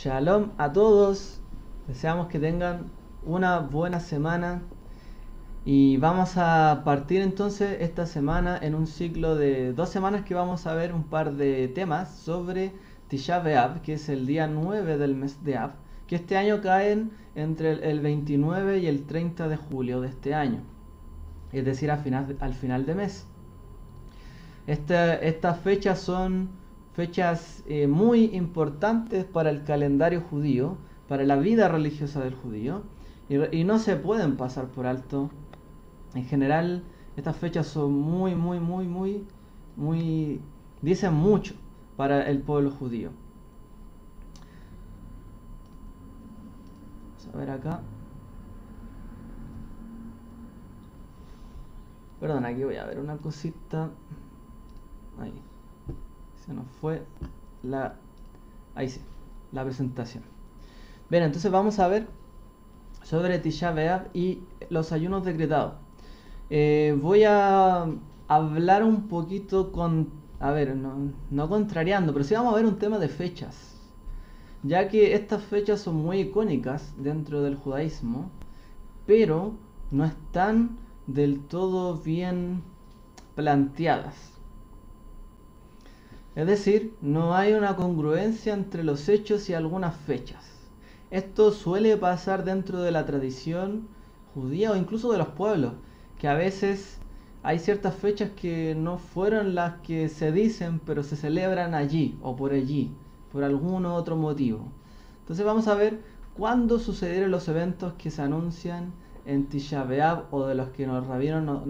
Shalom a todos, deseamos que tengan una buena semana y vamos a partir entonces esta semana en un ciclo de 2 semanas que vamos a ver un par de temas sobre Tisha B'Av, que es el día 9 del mes de Av, que este año caen entre el 29 y el 30 de julio de este año, es decir, al final de mes. Estas fechas son fechas muy importantes para el calendario judío, para la vida religiosa del judío, y no se pueden pasar por alto. En general, estas fechas son muy, dicen mucho para el pueblo judío. Vamos a ver acá. Perdón, aquí voy a ver una cosita. Ahí. Se nos fue la... Ahí sí, la presentación. Bien, entonces vamos a ver sobre Tisha B'Av y los ayunos decretados. Voy a hablar un poquito no contrariando, pero sí vamos a ver un tema de fechas, ya que estas fechas son muy icónicas dentro del judaísmo, pero no están del todo bien planteadas. Es decir, no hay una congruencia entre los hechos y algunas fechas. Esto suele pasar dentro de la tradición judía o incluso de los pueblos, que a veces hay ciertas fechas que no fueron las que se dicen, pero se celebran allí, por algún otro motivo. Entonces vamos a ver cuándo sucedieron los eventos que se anuncian en Tisha B'Av o de los que los rabinos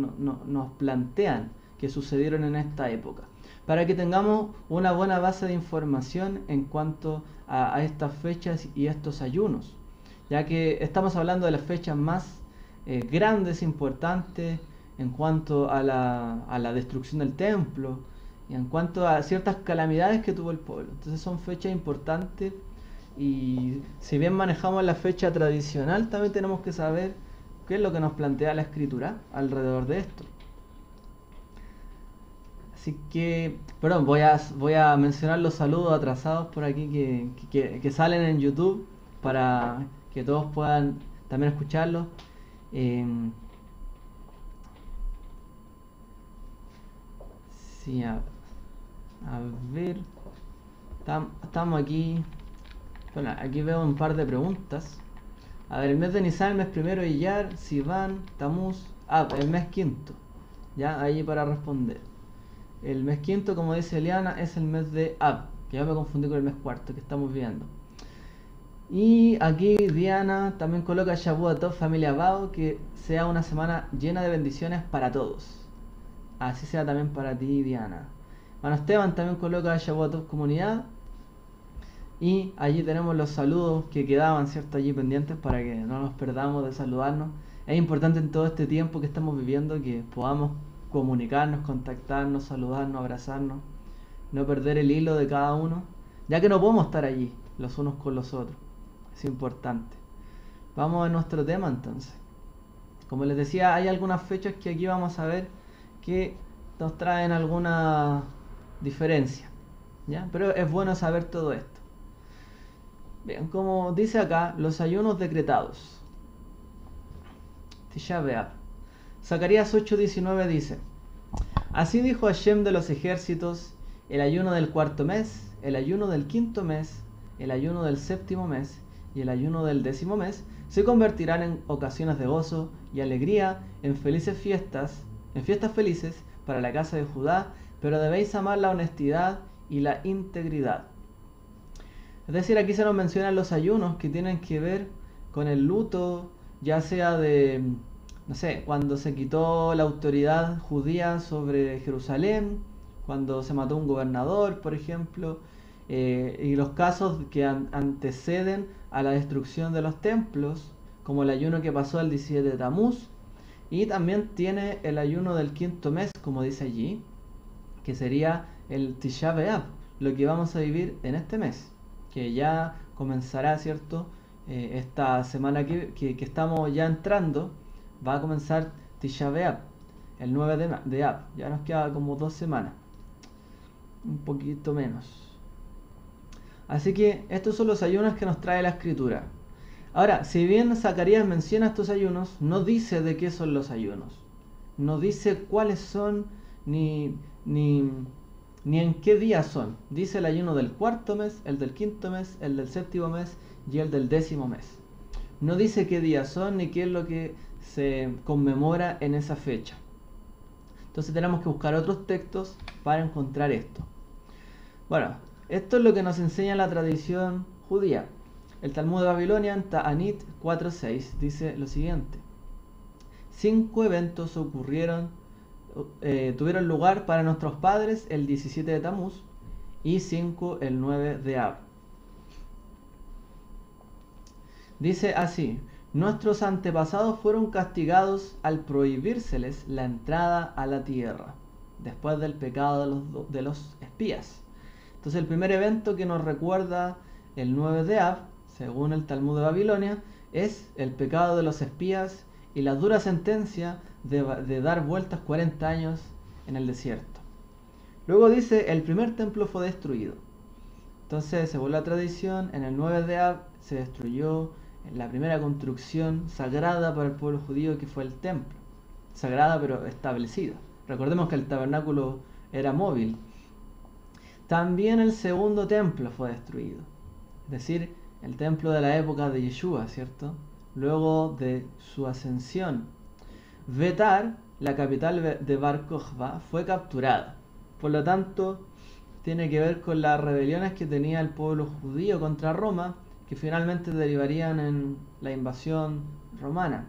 nos plantean que sucedieron en esta época, para que tengamos una buena base de información en cuanto a estas fechas y estos ayunos, ya que estamos hablando de las fechas más grandes, importantes en cuanto a la destrucción del templo y en cuanto a ciertas calamidades que tuvo el pueblo. Entonces son fechas importantes, y si bien manejamos la fecha tradicional, también tenemos que saber qué es lo que nos plantea la escritura alrededor de esto. Así que, perdón, voy a mencionar los saludos atrasados por aquí que salen en YouTube para que todos puedan también escucharlos. Sí, a ver, estamos aquí. Bueno, aquí veo un par de preguntas. A ver, el mes de Nisan, el mes primero, Iyar, Sivan, Tamuz, el mes quinto. Ya, ahí para responder. El mes quinto, como dice Eliana, es el mes de Ab, que ya me confundí con el mes cuarto que estamos viendo. Y aquí Diana también coloca Shavuot Tov, familia Bao, que sea una semana llena de bendiciones para todos. Así sea también para ti, Diana. Bueno, Esteban también coloca Shavuot Tov, comunidad. Y allí tenemos los saludos que quedaban, ¿cierto? Allí pendientes para que no nos perdamos de saludarnos. Es importante en todo este tiempo que estamos viviendo que podamos comunicarnos, contactarnos, saludarnos, abrazarnos, no perder el hilo de cada uno, ya que no podemos estar allí los unos con los otros. Es importante. Vamos a nuestro tema entonces. Como les decía, hay algunas fechas que aquí vamos a ver que nos traen alguna diferencia, ¿ya? Pero es bueno saber todo esto. Bien, como dice acá, los ayunos decretados. Tisha B'Av. Zacarías 8:19 dice: Así dijo Hashem de los ejércitos: el ayuno del cuarto mes, el ayuno del quinto mes, el ayuno del séptimo mes y el ayuno del 10.º mes se convertirán en ocasiones de gozo y alegría, en fiestas felices para la casa de Judá, pero debéis amar la honestidad y la integridad. Es decir, aquí se nos mencionan los ayunos que tienen que ver con el luto, ya sea de, no sé, cuando se quitó la autoridad judía sobre Jerusalén, cuando se mató un gobernador, por ejemplo, y los casos que anteceden a la destrucción de los templos, como el ayuno que pasó el 17 de Tamuz, y también tiene el ayuno del quinto mes, como dice allí, que sería el Tisha B'Av, lo que vamos a vivir en este mes, que ya comenzará, ¿cierto? Esta semana que estamos ya entrando, va a comenzar Tisha B'Av, el 9 de Av. Ya nos queda como 2 semanas, un poquito menos. Así que estos son los ayunos que nos trae la Escritura. Ahora, si bien Zacarías menciona estos ayunos, no dice de qué son los ayunos. No dice cuáles son ni en qué día son. Dice el ayuno del cuarto mes, el del quinto mes, el del séptimo mes y el del décimo mes. No dice qué días son ni qué es lo que se conmemora en esa fecha. Entonces tenemos que buscar otros textos para encontrar esto. Bueno, esto es lo que nos enseña la tradición judía. El Talmud de Babilonia en Ta'anit 4.6 dice lo siguiente: 5 eventos tuvieron lugar para nuestros padres el 17 de Tamuz y 5 el 9 de Ab. Dice así: nuestros antepasados fueron castigados al prohibírseles la entrada a la tierra, después del pecado de los espías. Entonces el primer evento que nos recuerda el 9 de Ab, según el Talmud de Babilonia, es el pecado de los espías y la dura sentencia de dar vueltas 40 años en el desierto. Luego dice, el primer templo fue destruido. Entonces, según la tradición, en el 9 de Ab se destruyó la primera construcción sagrada para el pueblo judío, que fue el templo. Sagrada pero establecida. Recordemos que el tabernáculo era móvil. También el segundo templo fue destruido. Es decir, el templo de la época de Yeshua, ¿cierto? Luego de su ascensión. Betar, la capital de Bar Kokhba, fue capturada. Por lo tanto, tiene que ver con las rebeliones que tenía el pueblo judío contra Roma, que finalmente derivarían en la invasión romana.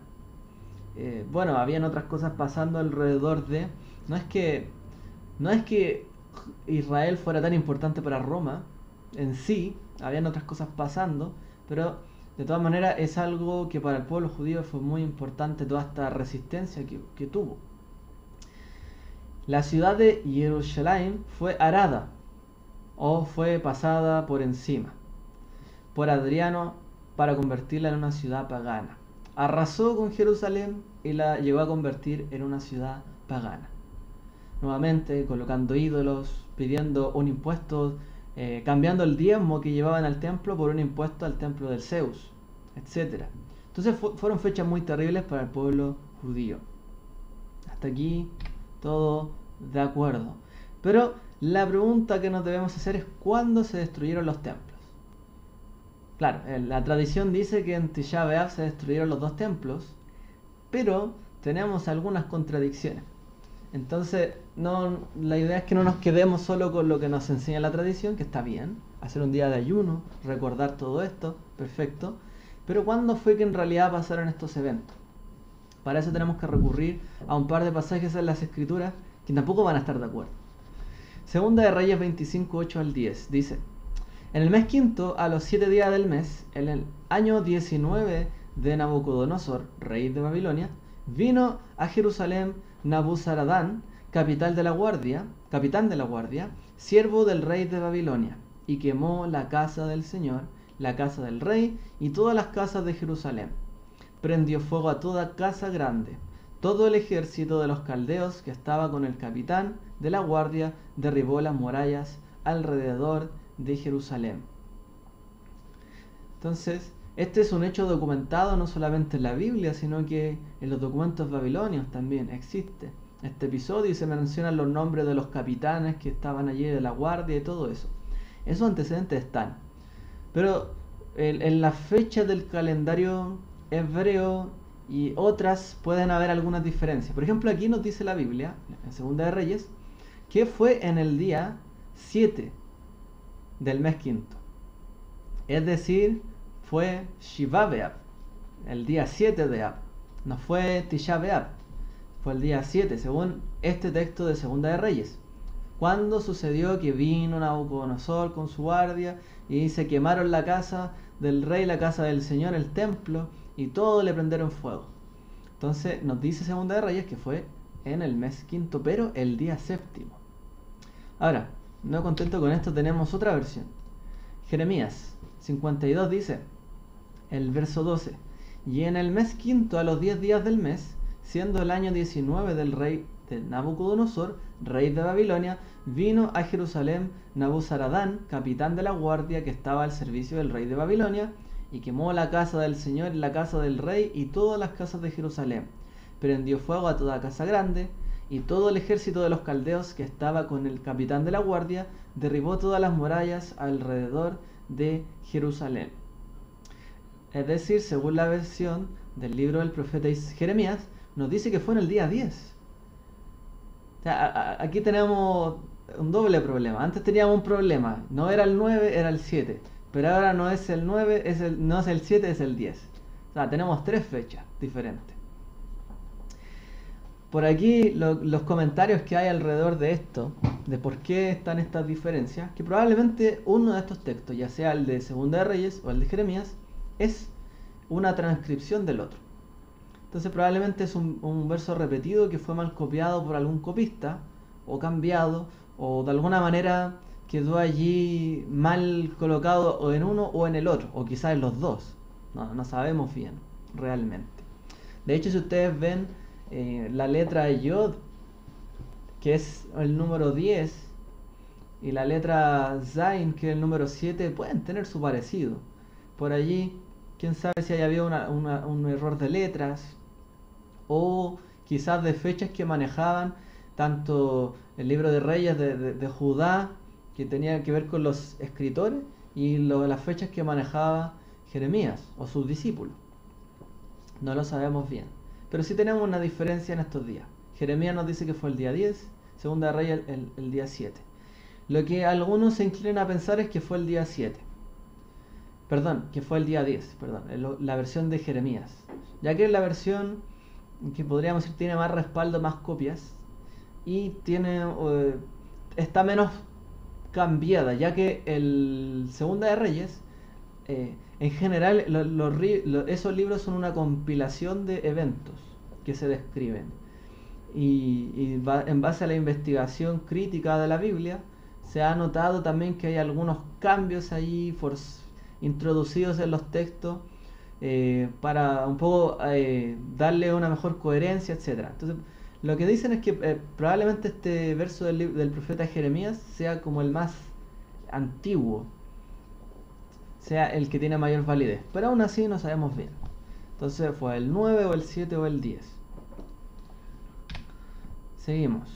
Bueno, habían otras cosas pasando alrededor de... No es que Israel fuera tan importante para Roma en sí, habían otras cosas pasando, pero de todas maneras es algo que para el pueblo judío fue muy importante, toda esta resistencia que tuvo. La ciudad de Jerusalén fue arada o fue pasada por encima por Adriano para convertirla en una ciudad pagana. Arrasó con Jerusalén y la llevó a convertir en una ciudad pagana. Nuevamente colocando ídolos, pidiendo un impuesto, cambiando el diezmo que llevaban al templo por un impuesto al templo del Zeus, etc. Entonces fueron fechas muy terribles para el pueblo judío. Hasta aquí todo de acuerdo. Pero la pregunta que nos debemos hacer es ¿cuándo se destruyeron los templos? Claro, la tradición dice que en Tisha B'Av se destruyeron los 2 templos, pero tenemos algunas contradicciones. Entonces, la idea es que no nos quedemos solo con lo que nos enseña la tradición, que está bien, hacer un día de ayuno, recordar todo esto, perfecto, pero ¿cuándo fue que en realidad pasaron estos eventos? Para eso tenemos que recurrir a un par de pasajes en las Escrituras que tampoco van a estar de acuerdo. Segunda de Reyes 25, 8 al 10, dice: en el mes quinto, a los 7 días del mes, en el año 19 de Nabucodonosor, rey de Babilonia, vino a Jerusalén Nabuzaradán, capitán de la guardia, siervo del rey de Babilonia, y quemó la casa del Señor, la casa del rey y todas las casas de Jerusalén. Prendió fuego a toda casa grande. Todo el ejército de los caldeos que estaba con el capitán de la guardia derribó las murallas alrededor de Jerusalén. Entonces, este es un hecho documentado no solamente en la Biblia, sino que en los documentos babilonios también existe este episodio y se mencionan los nombres de los capitanes que estaban allí de la guardia y todo eso. Esos antecedentes están. Pero en la fecha del calendario hebreo y otras pueden haber algunas diferencias. Por ejemplo, aquí nos dice la Biblia, en Segunda de Reyes, que fue en el día 7 del mes quinto. Es decir, fue Shiva B'Av, el día 7 de Ab. No fue Tisha B'Av, fue el día 7, según este texto de Segunda de Reyes. Cuando sucedió que vino Nabucodonosor con su guardia y se quemaron la casa del rey, la casa del Señor, el templo, y todo le prendieron fuego. Entonces nos dice Segunda de Reyes que fue en el mes quinto, pero el día séptimo. Ahora, no contento con esto, tenemos otra versión. Jeremías 52 dice, el verso 12: y en el mes quinto, a los 10 días del mes, siendo el año 19 del rey de Nabucodonosor, rey de Babilonia, vino a Jerusalén Nabuzaradán, capitán de la guardia que estaba al servicio del rey de Babilonia, y quemó la casa del Señor y la casa del rey y todas las casas de Jerusalén. Prendió fuego a toda casa grande, y todo el ejército de los caldeos que estaba con el capitán de la guardia derribó todas las murallas alrededor de Jerusalén. Es decir, según la versión del libro del profeta Jeremías, nos dice que fue en el día 10. O sea, aquí tenemos un doble problema. Antes teníamos un problema, no era el 9, era el 7. Pero ahora no es el 9, no es el 7, es el 10. O sea, tenemos 3 fechas diferentes. Por aquí los comentarios que hay alrededor de esto, de por qué están estas diferencias, que probablemente uno de estos textos, ya sea el de Segunda de Reyes o el de Jeremías, es una transcripción del otro. Entonces probablemente es un verso repetido que fue mal copiado por algún copista, o cambiado, o de alguna manera quedó allí mal colocado o en uno o en el otro, o quizás en los dos. No sabemos bien, realmente. De hecho, si ustedes ven la letra Yod, que es el número 10, y la letra Zain, que es el número 7, pueden tener su parecido. Por allí, quién sabe si haya habido un error de letras, o quizás de fechas que manejaban tanto el libro de Reyes de Judá, que tenía que ver con los escritores, y las fechas que manejaba Jeremías o sus discípulos. No lo sabemos bien, pero sí tenemos una diferencia en estos días. Jeremías nos dice que fue el día 10, Segunda de Reyes el día 7. Lo que algunos se inclinan a pensar es que fue el día 7. Perdón, que fue el día 10, perdón, la versión de Jeremías. Ya que es la versión que podríamos decir tiene más respaldo, más copias, y está menos cambiada, ya que el Segunda de Reyes, en general, esos libros son una compilación de eventos que se describen. Y en base a la investigación crítica de la Biblia, se ha notado también que hay algunos cambios ahí introducidos en los textos para un poco darle una mejor coherencia, etc. Entonces, lo que dicen es que probablemente este verso del profeta Jeremías sea como el más antiguo, sea el que tiene mayor validez, pero aún así no sabemos bien. Entonces fue el 9 o el 7 o el 10. Seguimos.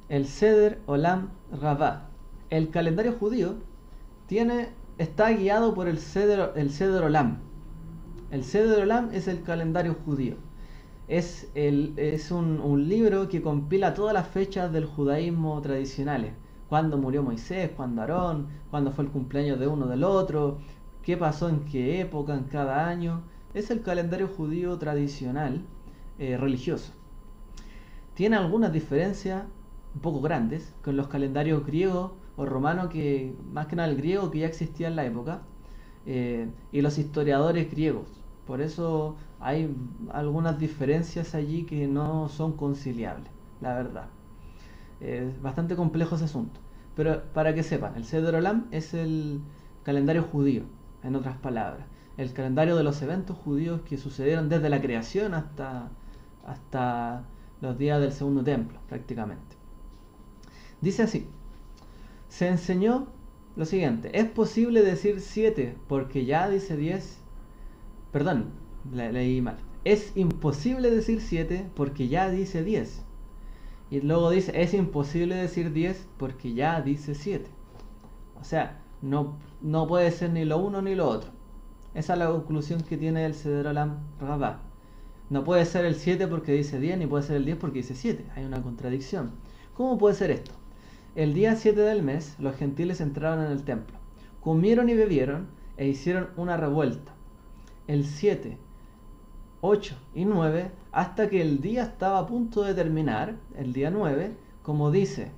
El Seder Olam Rabbah. El calendario judío está guiado por el Seder Olam. El Seder Olam es el calendario judío. Es un libro que compila todas las fechas del judaísmo tradicionales. Cuándo murió Moisés, cuándo Aarón, cuándo fue el cumpleaños de uno del otro, qué pasó en qué época, en cada año. Es el calendario judío tradicional religioso. Tiene algunas diferencias un poco grandes con los calendarios griegos o romanos, que más que nada el griego, que ya existía en la época, y los historiadores griegos. Por eso hay algunas diferencias allí que no son conciliables, la verdad. Es bastante complejo ese asunto. Pero para que sepan, el Seder Olam es el calendario judío, en otras palabras. El calendario de los eventos judíos que sucedieron desde la creación hasta los días del segundo templo, prácticamente. Dice así: se enseñó lo siguiente: es posible decir 7 porque ya dice 10. Perdón, leí mal. Es imposible decir 7 porque ya dice 10. Y luego dice, es imposible decir 10 porque ya dice 7. O sea, no puede ser ni lo uno ni lo otro. Esa es la conclusión que tiene el Seder Olam Rabbah. No puede ser el 7 porque dice 10, ni puede ser el 10 porque dice 7. Hay una contradicción. ¿Cómo puede ser esto? El día 7 del mes, los gentiles entraron en el templo, comieron y bebieron e hicieron una revuelta. El 7, 8 y 9, hasta que el día estaba a punto de terminar, el día 9, como dice: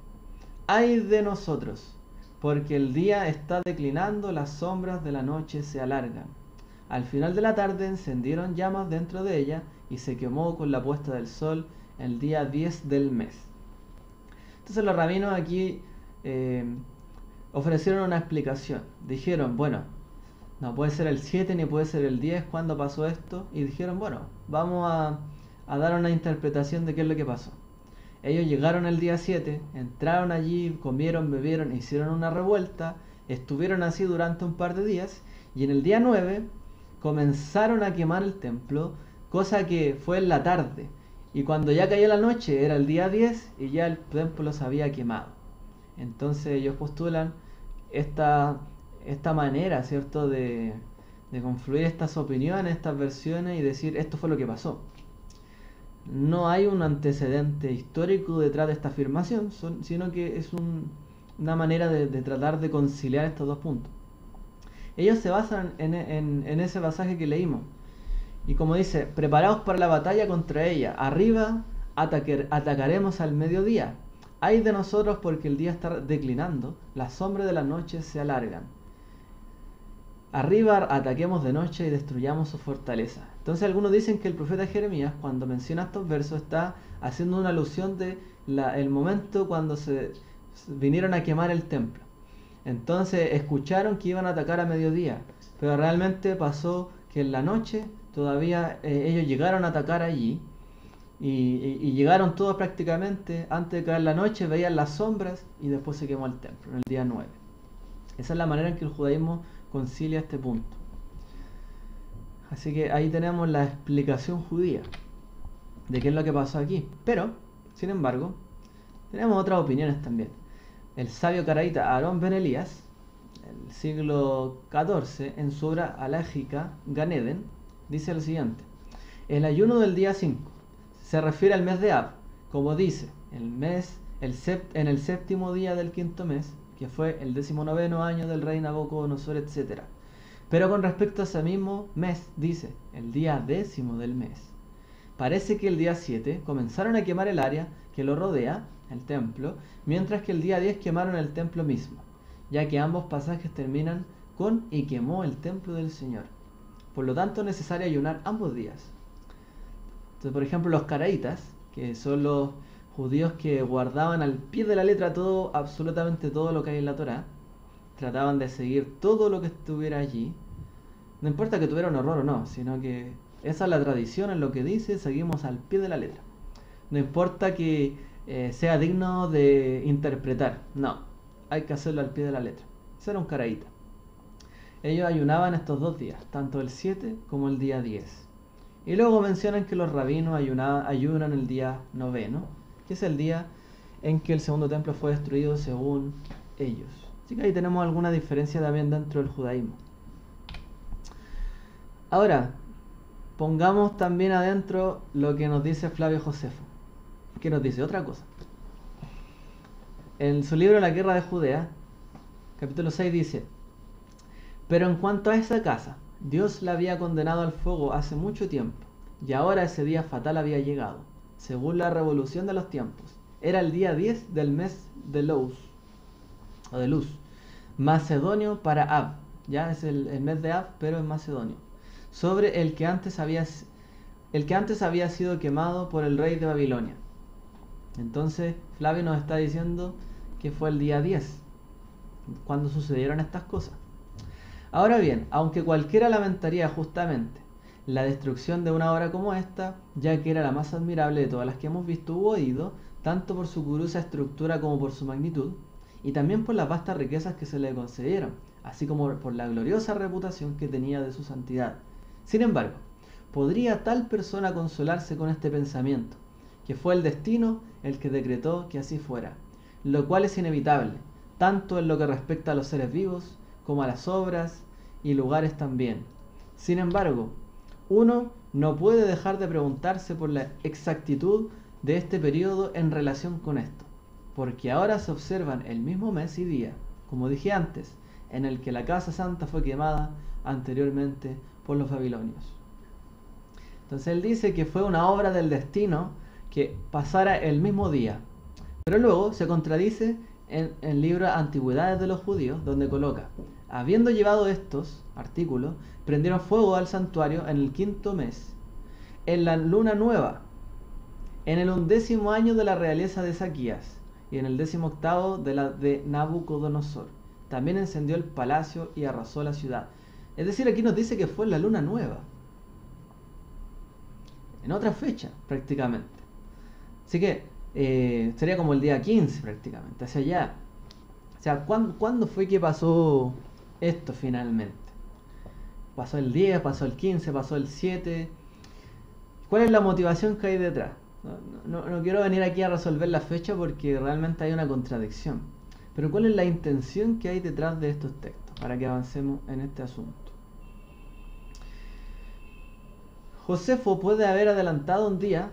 ay de nosotros, porque el día está declinando, las sombras de la noche se alargan. Al final de la tarde encendieron llamas dentro de ella y se quemó con la puesta del sol el día 10 del mes. Entonces los rabinos aquí ofrecieron una explicación. Dijeron, bueno, no puede ser el 7 ni puede ser el 10, ¿cuándo pasó esto? Y dijeron, bueno, vamos a dar una interpretación de qué es lo que pasó. Ellos llegaron el día 7, entraron allí, comieron, bebieron, hicieron una revuelta, estuvieron así durante un par de días, y en el día 9 comenzaron a quemar el templo, cosa que fue en la tarde. Y cuando ya cayó la noche, era el día 10 y ya el templo se había quemado. Entonces ellos postulan esta manera, ¿cierto?, de confluir estas opiniones, estas versiones y decir esto fue lo que pasó. No hay un antecedente histórico detrás de esta afirmación, sino que es una manera de tratar de conciliar estos dos puntos. Ellos se basan en ese pasaje que leímos. Y como dice, preparaos para la batalla contra ella. Arriba atacaremos al mediodía. Ay de nosotros porque el día está declinando, las sombras de la noche se alargan. Arriba ataquemos de noche y destruyamos su fortaleza. Entonces algunos dicen que el profeta Jeremías, cuando menciona estos versos, está haciendo una alusión de el momento cuando se vinieron a quemar el templo. Entonces escucharon que iban a atacar a mediodía, pero realmente pasó que en la noche todavía ellos llegaron a atacar allí y llegaron todos prácticamente antes de caer la noche, veían las sombras y después se quemó el templo en el día 9. Esa es la manera en que el judaísmo concilia este punto. Así que ahí tenemos la explicación judía de qué es lo que pasó aquí. Pero, sin embargo, tenemos otras opiniones también. El sabio caraíta Aarón Ben Elías, el siglo XIV, en su obra Alágica Gan Eden, dice lo siguiente: el ayuno del día 5 se refiere al mes de Ab, como dice, en el séptimo día del quinto mes, que fue el 19º año del rey Nabucodonosor, etc. Pero con respecto a ese mismo mes, dice, el día 10º del mes. Parece que el día 7 comenzaron a quemar el área que lo rodea, el templo, mientras que el día 10 quemaron el templo mismo, ya que ambos pasajes terminan con y quemó el templo del Señor. Por lo tanto, es necesario ayunar ambos días. Entonces, por ejemplo, los caraítas, que son los judíos que guardaban al pie de la letra todo, absolutamente todo lo que hay en la Torá, trataban de seguir todo lo que estuviera allí, no importa que tuviera un error o no, sino que esa es la tradición, es lo que dice, seguimos al pie de la letra. No importa que sea digno de interpretar, no, hay que hacerlo al pie de la letra. Ese era un caraíta. Ellos ayunaban estos 2 días, tanto el 7 como el día 10. Y luego mencionan que los rabinos ayunan el día 9, que es el día en que el segundo templo fue destruido según ellos. Así que ahí tenemos alguna diferencia también dentro del judaísmo. Ahora, pongamos también adentro lo que nos dice Flavio Josefo, que nos dice otra cosa. En su libro La Guerra de Judea, capítulo 6 dice: pero en cuanto a esa casa, Dios la había condenado al fuego hace mucho tiempo, y ahora ese día fatal había llegado, según la revolución de los tiempos. Era el día 10 del mes de Luz, macedonio para Ab, ya es el mes de Ab, pero en macedonio, sobre el que antes había sido quemado por el rey de Babilonia. Entonces Flavio nos está diciendo que fue el día 10 cuando sucedieron estas cosas. Ahora bien, aunque cualquiera lamentaría justamente la destrucción de una obra como esta, ya que era la más admirable de todas las que hemos visto u oído, tanto por su curiosa estructura como por su magnitud, y también por las vastas riquezas que se le concedieron, así como por la gloriosa reputación que tenía de su santidad. Sin embargo, ¿podría tal persona consolarse con este pensamiento, que fue el destino el que decretó que así fuera, lo cual es inevitable, tanto en lo que respecta a los seres vivos, como a las obras y lugares también? Sin embargo, uno no puede dejar de preguntarse por la exactitud de este periodo en relación con esto, porque ahora se observan el mismo mes y día, como dije antes, en el que la casa santa fue quemada anteriormente por los babilonios. Entonces él dice que fue una obra del destino que pasara el mismo día, pero luego se contradice en el libro Antigüedades de los Judíos, donde coloca: habiendo llevado estos artículos, prendieron fuego al santuario en el 5º mes, en la luna nueva, en el 11º año de la realeza de Ezequías, y en el 18º de la de Nabucodonosor. También encendió el palacio y arrasó la ciudad. Es decir, aquí nos dice que fue en la luna nueva. en otra fecha prácticamente. Así que sería como el día 15 prácticamente, hacia allá. O sea, ¿cuándo fue que pasó esto finalmente? ¿Pasó el 10, pasó el 15, pasó el 7? ¿Cuál es la motivación que hay detrás? No quiero venir aquí a resolver la fecha porque realmente hay una contradicción. Pero ¿cuál es la intención que hay detrás de estos textos? Para que avancemos en este asunto. Josefo puede haber adelantado un día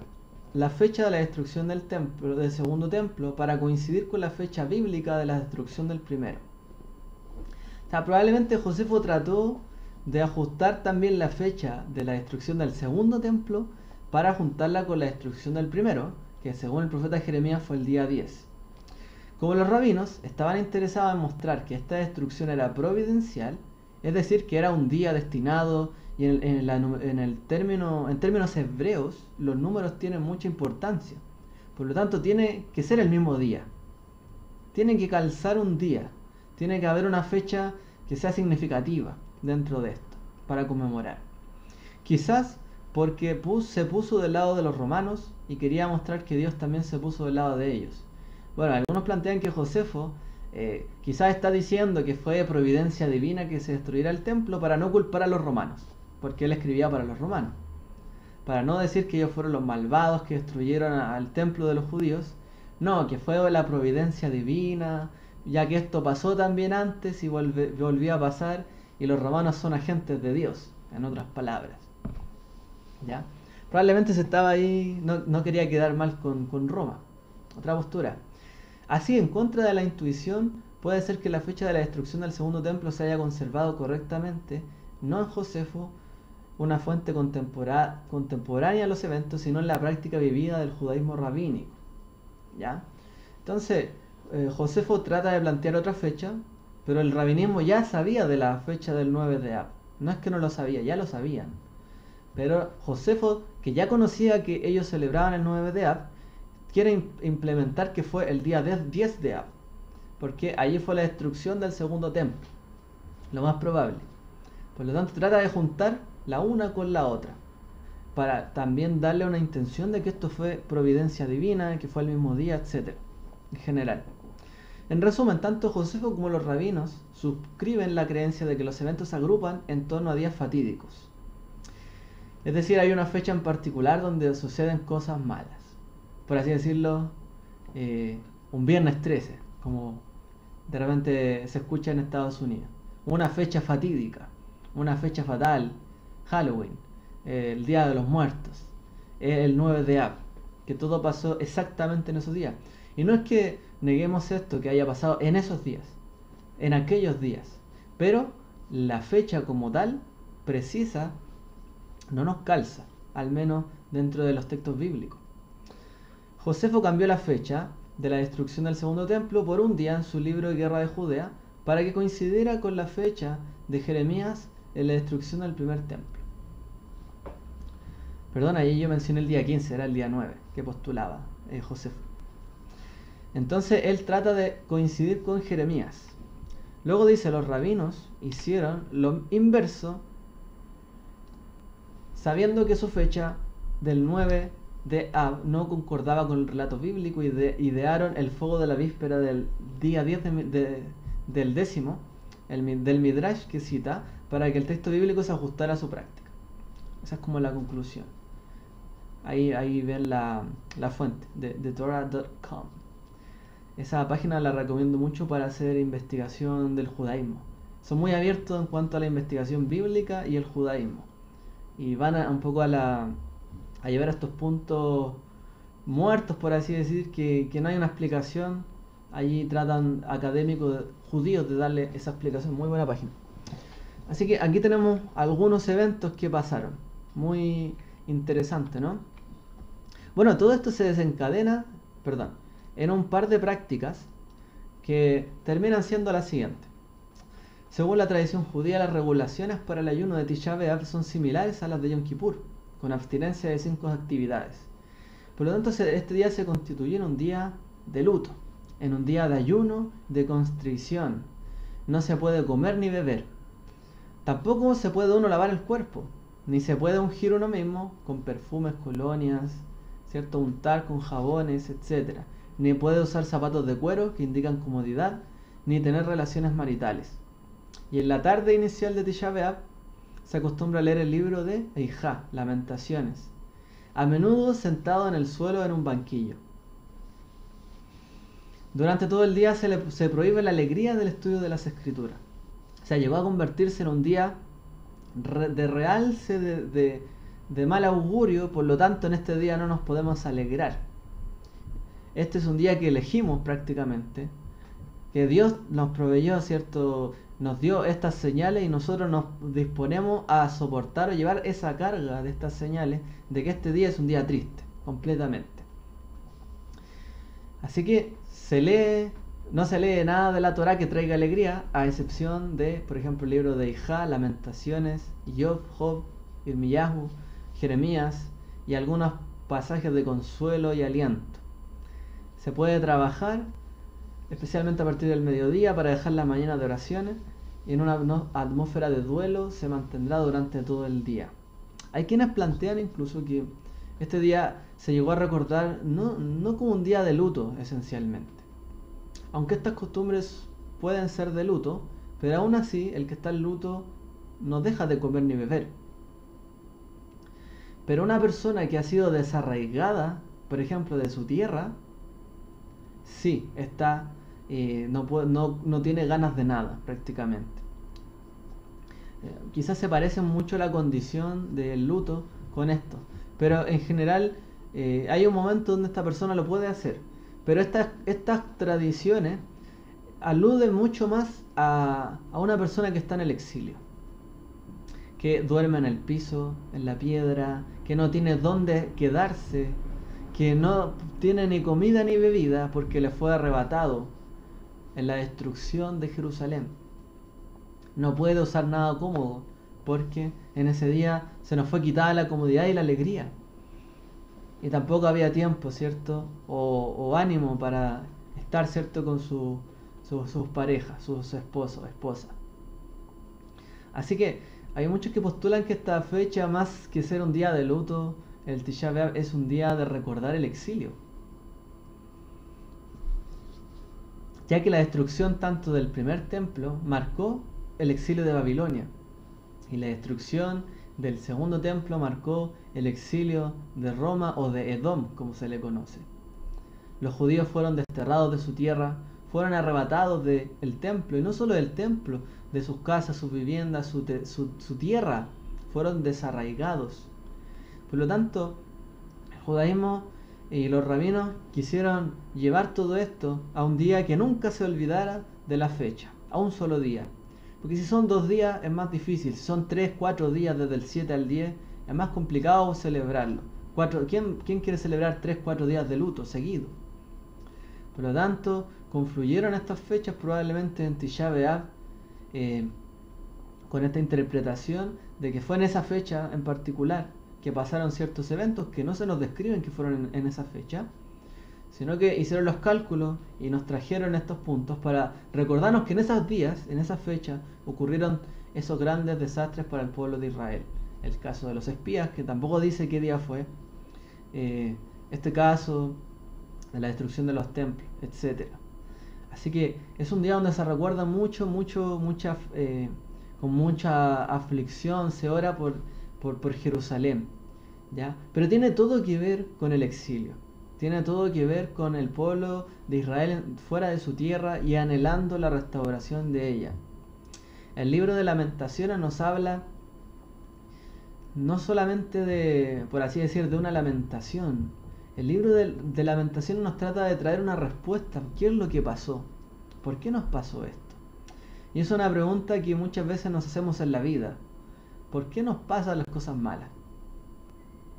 la fecha de la destrucción del templo, del segundo templo, para coincidir con la fecha bíblica de la destrucción del primero. O sea, probablemente Josefo trató de ajustar también la fecha de la destrucción del segundo templo para juntarla con la destrucción del primero, que según el profeta Jeremías fue el día 10. Como los rabinos estaban interesados en mostrar que esta destrucción era providencial, es decir, que era un día destinado, y en términos hebreos, los números tienen mucha importancia. Por lo tanto, tiene que ser el mismo día. Tiene que calzar un día. Tiene que haber una fecha que sea significativa dentro de esto, para conmemorar. Quizás porque se puso del lado de los romanos y quería mostrar que Dios también se puso del lado de ellos. Bueno, algunos plantean que Josefo quizás está diciendo que fue providencia divina que se destruyera el templo para no culpar a los romanos, porque él escribía para los romanos. Para no decir que ellos fueron los malvados que destruyeron al templo de los judíos, no, que fue la providencia divina, ya que esto pasó también antes y volvió a pasar, y los romanos son agentes de Dios, en otras palabras. ¿Ya? Probablemente se estaba ahí, no quería quedar mal con Roma. Otra postura. Así, en contra de la intuición, puede ser que la fecha de la destrucción del segundo templo se haya conservado correctamente, no en Josefo, una fuente contemporánea a los eventos, sino en la práctica vivida del judaísmo rabínico. ¿Ya? Entonces, Josefo trata de plantear otra fecha, pero el rabinismo ya sabía de la fecha del 9 de Ab. No es que no lo sabía, ya lo sabían. Pero Josefo, que ya conocía que ellos celebraban el 9 de Ab, quiere implementar que fue el día 10 de Ab, porque allí fue la destrucción del segundo templo, lo más probable. Por lo tanto, trata de juntar la una con la otra, para también darle una intención de que esto fue providencia divina, que fue el mismo día, etc. En general. En resumen, tanto Josefo como los rabinos suscriben la creencia de que los eventos se agrupan en torno a días fatídicos. Es decir, hay una fecha en particular donde suceden cosas malas. Por así decirlo, un viernes 13, como de repente se escucha en Estados Unidos. Una fecha fatídica, una fecha fatal, Halloween, el Día de los Muertos, el 9 de Ab, que todo pasó exactamente en esos días. Y no es que neguemos esto que haya pasado en esos días, en aquellos días, pero la fecha como tal, precisa, no nos calza, al menos dentro de los textos bíblicos. Josefo cambió la fecha de la destrucción del segundo templo por un día en su libro de Guerra de Judea para que coincidiera con la fecha de Jeremías en la destrucción del primer templo. Perdón, ahí yo mencioné el día 15, era el día 9 que postulaba Josefo. Entonces él trata de coincidir con Jeremías. Luego dice, los rabinos hicieron lo inverso sabiendo que su fecha del 9 de Ab no concordaba con el relato bíblico y idearon el fuego de la víspera del día 10 del décimo, del Midrash que cita, para que el texto bíblico se ajustara a su práctica. Esa es como la conclusión. Ahí ven la fuente de Torah.com. Esa página la recomiendo mucho para hacer investigación del judaísmo. Son muy abiertos en cuanto a la investigación bíblica y el judaísmo. Y van un poco a llevar a estos puntos muertos, por así decir, que no hay una explicación. Allí tratan académicos judíos de darle esa explicación. Muy buena página. Así que aquí tenemos algunos eventos que pasaron. Muy interesante, ¿no? Bueno, todo esto se desencadena, en un par de prácticas que terminan siendo las siguientes. Según la tradición judía, las regulaciones para el ayuno de Tisha B'Av son similares a las de Yom Kippur, con abstinencia de 5 actividades. Por lo tanto, este día se constituye en un día de luto, en un día de ayuno, de constricción. No se puede comer ni beber. Tampoco se puede uno lavar el cuerpo, Ni se puede ungir uno mismo con perfumes, colonias, ¿cierto? Untar con jabones, etc. Ni puede usar zapatos de cuero que indican comodidad, ni tener relaciones maritales. Y en la tarde inicial de Tisha B'Av se acostumbra a leer el libro de Eijá, Lamentaciones, a menudo sentado en el suelo en un banquillo. Durante todo el día se prohíbe la alegría del estudio de las escrituras. O sea, llegó a convertirse en un día de realce de mal augurio, por lo tanto en este día no nos podemos alegrar. Este es un día que elegimos prácticamente, que Dios nos proveyó, ¿cierto? Nos dio estas señales y nosotros nos disponemos a soportar o llevar esa carga de estas señales de que este día es un día triste, completamente. Así que no se lee nada de la Torá que traiga alegría, a excepción de, por ejemplo, el libro de Eijá, Lamentaciones, Job, Irmiyahu, Jeremías y algunos pasajes de consuelo y aliento. Se puede trabajar, especialmente a partir del mediodía, para dejar la mañana de oraciones, y en una atmósfera de duelo se mantendrá durante todo el día. Hay quienes plantean incluso que este día se llegó a recordar no como un día de luto esencialmente, aunque estas costumbres pueden ser de luto, pero aún así el que está en luto no deja de comer ni beber. Pero una persona que ha sido desarraigada, por ejemplo, de su tierra, sí, está, no tiene ganas de nada prácticamente. Quizás se parece mucho la condición del luto con esto, pero en general hay un momento donde esta persona lo puede hacer. Pero estas tradiciones aluden mucho más a una persona que está en el exilio, que duerme en el piso, en la piedra, que no tiene dónde quedarse, que no tiene ni comida ni bebida porque le fue arrebatado en la destrucción de Jerusalén. No puede usar nada cómodo porque en ese día se nos fue quitada la comodidad y la alegría. Y tampoco había tiempo, ¿cierto? O ánimo para estar, ¿cierto? Con sus parejas, sus esposos, esposas. Así que hay muchos que postulan que esta fecha, más que ser un día de luto, el Tisha B'Av es un día de recordar el exilio. Ya que la destrucción tanto del primer templo marcó el exilio de Babilonia, y la destrucción del segundo templo marcó el exilio de Roma o de Edom, como se le conoce. Los judíos fueron desterrados de su tierra, fueron arrebatados del templo, y no solo del templo, de sus casas, sus viviendas, su tierra, fueron desarraigados. Por lo tanto, el judaísmo y los rabinos quisieron llevar todo esto a un día que nunca se olvidara de la fecha, a un solo día. Porque si son 2 días es más difícil, si son 3, 4 días desde el 7 al 10 es más complicado celebrarlo. ¿Quién quiere celebrar 3, 4 días de luto seguido? Por lo tanto, confluyeron estas fechas probablemente en Tisha B'Av con esta interpretación de que fue en esa fecha en particular que pasaron ciertos eventos que no se nos describen que fueron en esa fecha, sino que hicieron los cálculos y nos trajeron estos puntos para recordarnos que en esos días, en esa fecha, ocurrieron esos grandes desastres para el pueblo de Israel. El caso de los espías, que tampoco dice qué día fue, este caso de la destrucción de los templos, etc. Así que es un día donde se recuerda con mucha aflicción, se ora por Jerusalén, ¿ya? Pero tiene todo que ver con el exilio. Tiene todo que ver con el pueblo de Israel fuera de su tierra y anhelando la restauración de ella. El libro de Lamentaciones nos habla no solamente de, por así decir, de una lamentación. El libro de Lamentaciones nos trata de traer una respuesta. ¿Qué es lo que pasó? ¿Por qué nos pasó esto? Y es una pregunta que muchas veces nos hacemos en la vida. ¿Por qué nos pasan las cosas malas?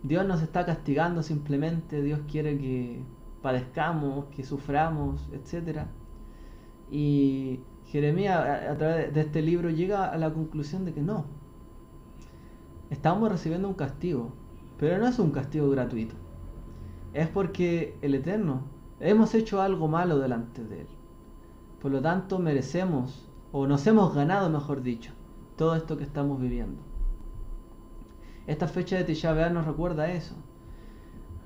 Dios nos está castigando simplemente, Dios quiere que padezcamos, que suframos, etc. Y Jeremías a través de este libro llega a la conclusión de que no. Estamos recibiendo un castigo, pero no es un castigo gratuito. Es porque el Eterno hemos hecho algo malo delante de Él. Por lo tanto merecemos, o nos hemos ganado mejor dicho, todo esto que estamos viviendo. Esta fecha de Tisha B'Av nos recuerda eso.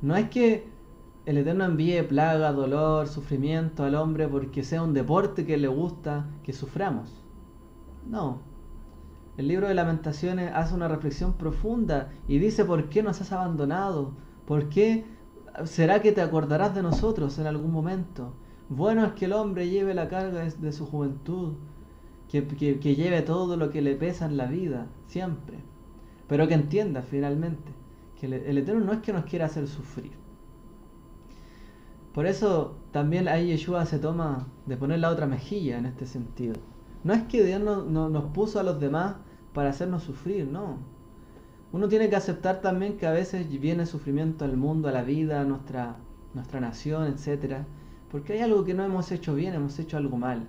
No es que el Eterno envíe plaga, dolor, sufrimiento al hombre porque sea un deporte que le gusta que suframos. No. El libro de Lamentaciones hace una reflexión profunda y dice: ¿por qué nos has abandonado? ¿Por qué será que te acordarás de nosotros en algún momento? Bueno es que el hombre lleve la carga de su juventud, que lleve todo lo que le pesa en la vida, siempre. Pero que entienda finalmente que el Eterno no es que nos quiera hacer sufrir. Por eso también ahí Yeshua se toma de poner la otra mejilla en este sentido. No es que Dios nos puso a los demás para hacernos sufrir, no. Uno tiene que aceptar también que a veces viene sufrimiento al mundo, a la vida, a nuestra nación, etc. Porque hay algo que no hemos hecho bien, hemos hecho algo mal.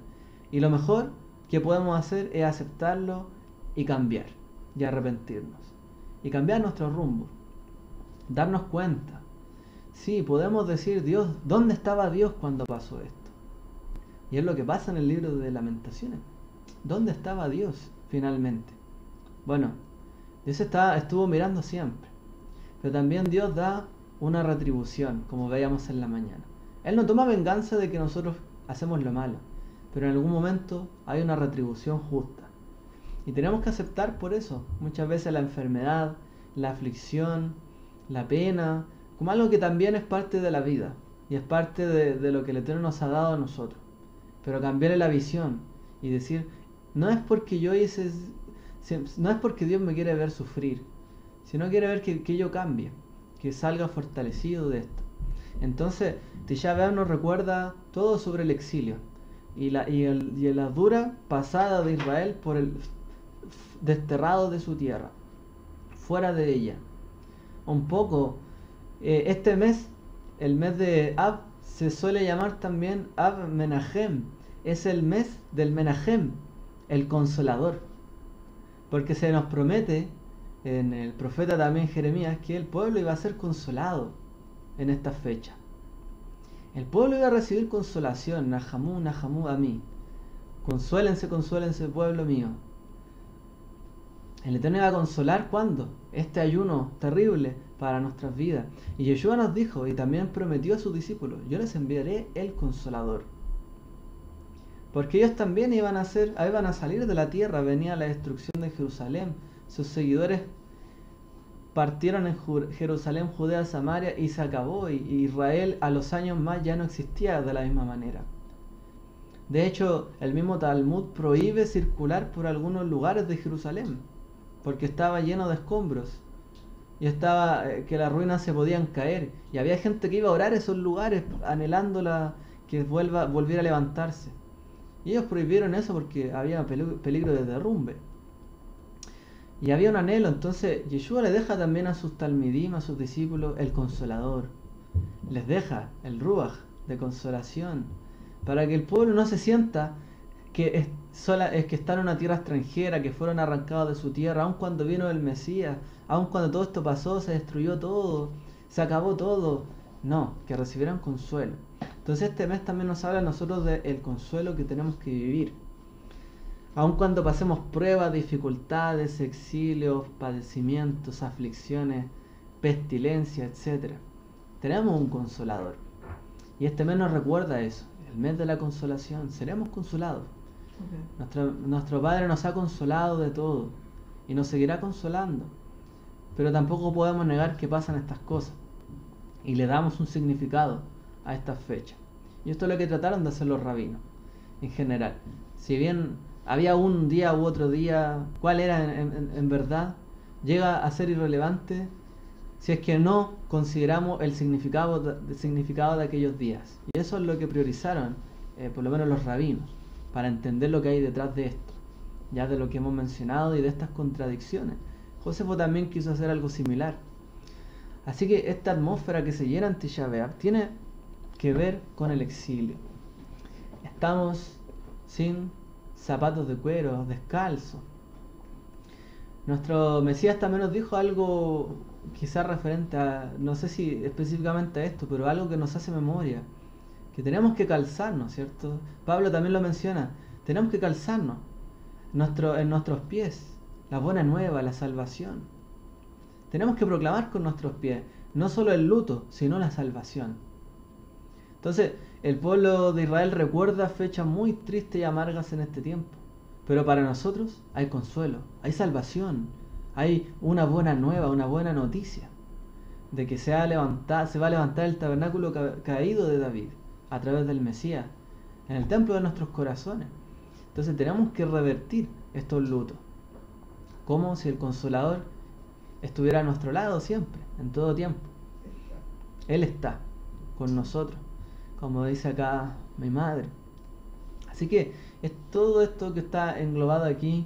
Y lo mejor que podemos hacer es aceptarlo y cambiar, y arrepentirnos. Y cambiar nuestro rumbo. Darnos cuenta. Sí, podemos decir: Dios, ¿dónde estaba Dios cuando pasó esto? Y es lo que pasa en el libro de Lamentaciones. ¿Dónde estaba Dios finalmente? Bueno, Dios estuvo mirando siempre. Pero también Dios da una retribución, como veíamos en la mañana. Él no toma venganza de que nosotros hacemos lo malo, pero en algún momento hay una retribución justa. Y tenemos que aceptar por eso muchas veces la enfermedad, la aflicción, la pena, como algo que también es parte de la vida y es parte de lo que el Eterno nos ha dado a nosotros. Pero cambiarle la visión y decir: no es porque no es porque Dios me quiere ver sufrir, sino quiere ver que yo cambie, que salga fortalecido de esto. Entonces Tisha B'Av nos recuerda todo sobre el exilio y la dura pasada de Israel por el desterrado de su tierra, fuera de ella. Un poco, este mes, el mes de Ab, se suele llamar también Ab Menahem. Es el mes del Menahem, el consolador. Porque se nos promete en el profeta también Jeremías que el pueblo iba a ser consolado en esta fecha. El pueblo iba a recibir consolación. Nahamú, Nahamú a mí. Consuélense, consuélense, pueblo mío. El Eterno iba a consolar, ¿cuándo? Este ayuno terrible para nuestras vidas. Y Yeshua nos dijo y también prometió a sus discípulos: yo les enviaré el Consolador. Porque ellos también iban a salir de la tierra, venía la destrucción de Jerusalén. Sus seguidores partieron en Jerusalén, Judea, Samaria, y se acabó. Y Israel a los años más ya no existía de la misma manera. De hecho, el mismo Talmud prohíbe circular por algunos lugares de Jerusalén, porque estaba lleno de escombros. Y estaba que las ruinas se podían caer. Y había gente que iba a orar esos lugares, anhelando que volviera a levantarse. Y ellos prohibieron eso porque había peligro de derrumbe. Y había un anhelo. Entonces Yeshua le deja también a sus talmidim, a sus discípulos, el Consolador. Les deja el Ruach de consolación, para que el pueblo no se sienta que que están en una tierra extranjera, que fueron arrancados de su tierra, aun cuando vino el Mesías, aun cuando todo esto pasó, se destruyó todo, se acabó todo. No, que recibieran consuelo. Entonces este mes también nos habla a nosotros del consuelo que tenemos que vivir. Aun cuando pasemos pruebas, dificultades, exilios, padecimientos, aflicciones, pestilencia, etc., tenemos un consolador. Y este mes nos recuerda eso, el mes de la consolación. Seremos consolados. Okay. Nuestro Padre nos ha consolado de todo y nos seguirá consolando. Pero tampoco podemos negar que pasan estas cosas y le damos un significado a estas fechas. Y esto es lo que trataron de hacer los rabinos en general. Si bien había un día u otro día, ¿cuál era en verdad? Llega a ser irrelevante si es que no consideramos el significado de aquellos días. Y eso es lo que priorizaron, por lo menos los rabinos, para entender lo que hay detrás de esto, ya de lo que hemos mencionado y de estas contradicciones. Josefo también quiso hacer algo similar. Así que esta atmósfera que se llena en Tisha B'Av tiene que ver con el exilio. Estamos sin zapatos de cuero, descalzos. Nuestro Mesías también nos dijo algo quizás referente a, no sé si específicamente a esto, pero algo que nos hace memoria, que tenemos que calzarnos, ¿cierto? Pablo también lo menciona, tenemos que calzarnos en nuestros pies, la buena nueva, la salvación. tenemos que proclamar con nuestros pies no solo el luto, sino la salvación. Entonces, el pueblo de Israel recuerda fechas muy tristes y amargas en este tiempo, pero para nosotros hay consuelo, hay salvación, hay una buena nueva, una buena noticia de que se va a levantar el tabernáculo caído de David a través del Mesías en el templo de nuestros corazones. Entonces tenemos que revertir estos lutos, como si el Consolador estuviera a nuestro lado siempre, en todo tiempo. Él está con nosotros, como dice acá mi madre. Así que es todo esto que está englobado aquí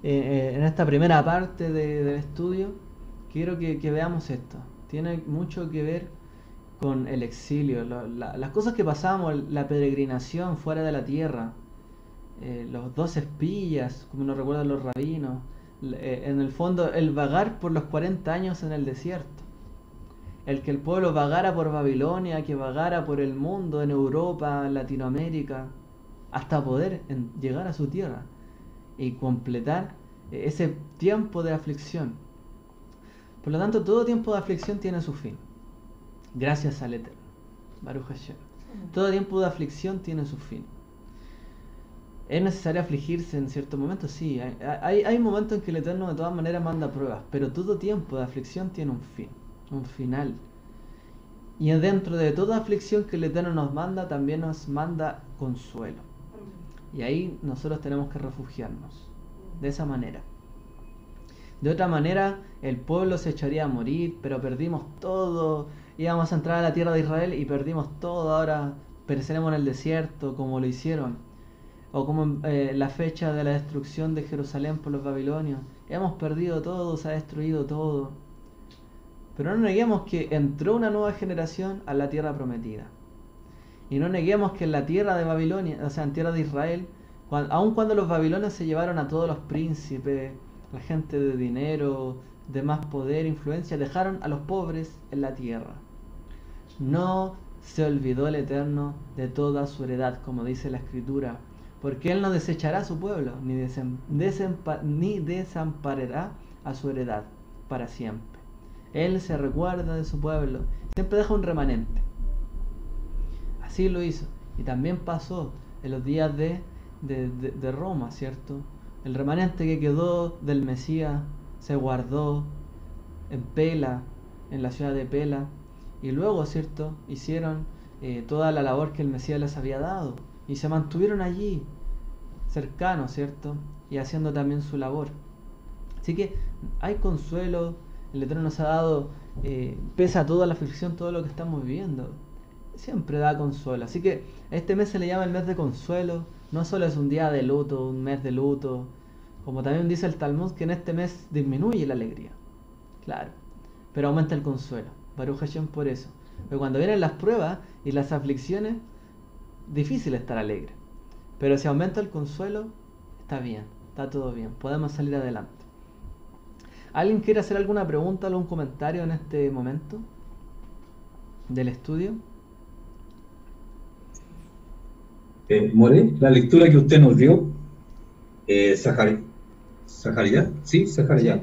en esta primera parte del estudio. Quiero que veamos esto. Tiene mucho que ver con el exilio, las cosas que pasamos, la peregrinación fuera de la tierra, los 12 espías, como nos recuerdan los rabinos, en el fondo el vagar por los 40 años en el desierto, el que el pueblo vagara por Babilonia, que vagara por el mundo, en Europa, en Latinoamérica, hasta poder llegar a su tierra y completar ese tiempo de aflicción. Por lo tanto, todo tiempo de aflicción tiene su fin, gracias al Eterno, Baruch Hashem. Todo tiempo de aflicción tiene su fin. ¿Es necesario afligirse en ciertos momentos? Sí, hay momentos en que el Eterno de todas maneras manda pruebas, pero todo tiempo de aflicción tiene un fin, un final. Y dentro de toda aflicción que el Eterno nos manda, también nos manda consuelo. Y ahí nosotros tenemos que refugiarnos, de esa manera. De otra manera, el pueblo se echaría a morir, pero perdimos todo. Íbamos a entrar a la tierra de Israel y perdimos todo. Ahora pereceremos en el desierto, como lo hicieron. O como la fecha de la destrucción de Jerusalén por los babilonios. Hemos perdido todo, se ha destruido todo. Pero no neguemos que entró una nueva generación a la tierra prometida. Y no neguemos que en la tierra de Babilonia, o sea, en tierra de Israel, aun cuando los babilonios se llevaron a todos los príncipes, la gente de dinero, de más poder, influencia, dejaron a los pobres en la tierra. No se olvidó el Eterno de toda su heredad, como dice la Escritura, porque Él no desechará a su pueblo, ni desamparará a su heredad para siempre. Él se recuerda de su pueblo, siempre deja un remanente. Así lo hizo. Y también pasó en los días de Roma, ¿cierto? El remanente que quedó del Mesías se guardó en Pela, en la ciudad de Pela, y luego, ¿cierto?, hicieron toda la labor que el Mesías les había dado, y se mantuvieron allí, cercanos, ¿cierto?, y haciendo también su labor. Así que hay consuelo, el Eterno nos ha dado, pese a toda la aflicción, todo lo que estamos viviendo, siempre da consuelo. Así que este mes se le llama el mes de consuelo. No solo es un día de luto, un mes de luto, como también dice el Talmud, que en este mes disminuye la alegría, claro, pero aumenta el consuelo. Baruch Hashem por eso. Pero cuando vienen las pruebas y las aflicciones, difícil estar alegre. Pero si aumenta el consuelo, está bien, está todo bien, podemos salir adelante. ¿Alguien quiere hacer alguna pregunta, algún comentario en este momento del estudio? More, la lectura que usted nos dio, Zacarías, ¿sí? Zacarías,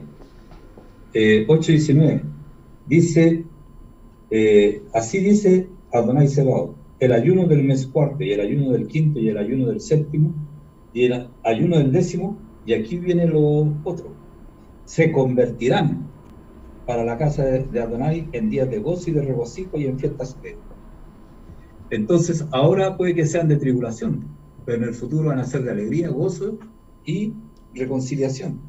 Sí. 8:19, dice, así dice Adonai Sebaot, el ayuno del mes cuarto, y el ayuno del quinto, y el ayuno del séptimo, y el ayuno del décimo, y aquí viene lo otro, se convertirán para la casa de Adonai en días de gozo y de regocijo y en fiestas de... Entonces, ahora puede que sean de tribulación, pero en el futuro van a ser de alegría, gozo y reconciliación.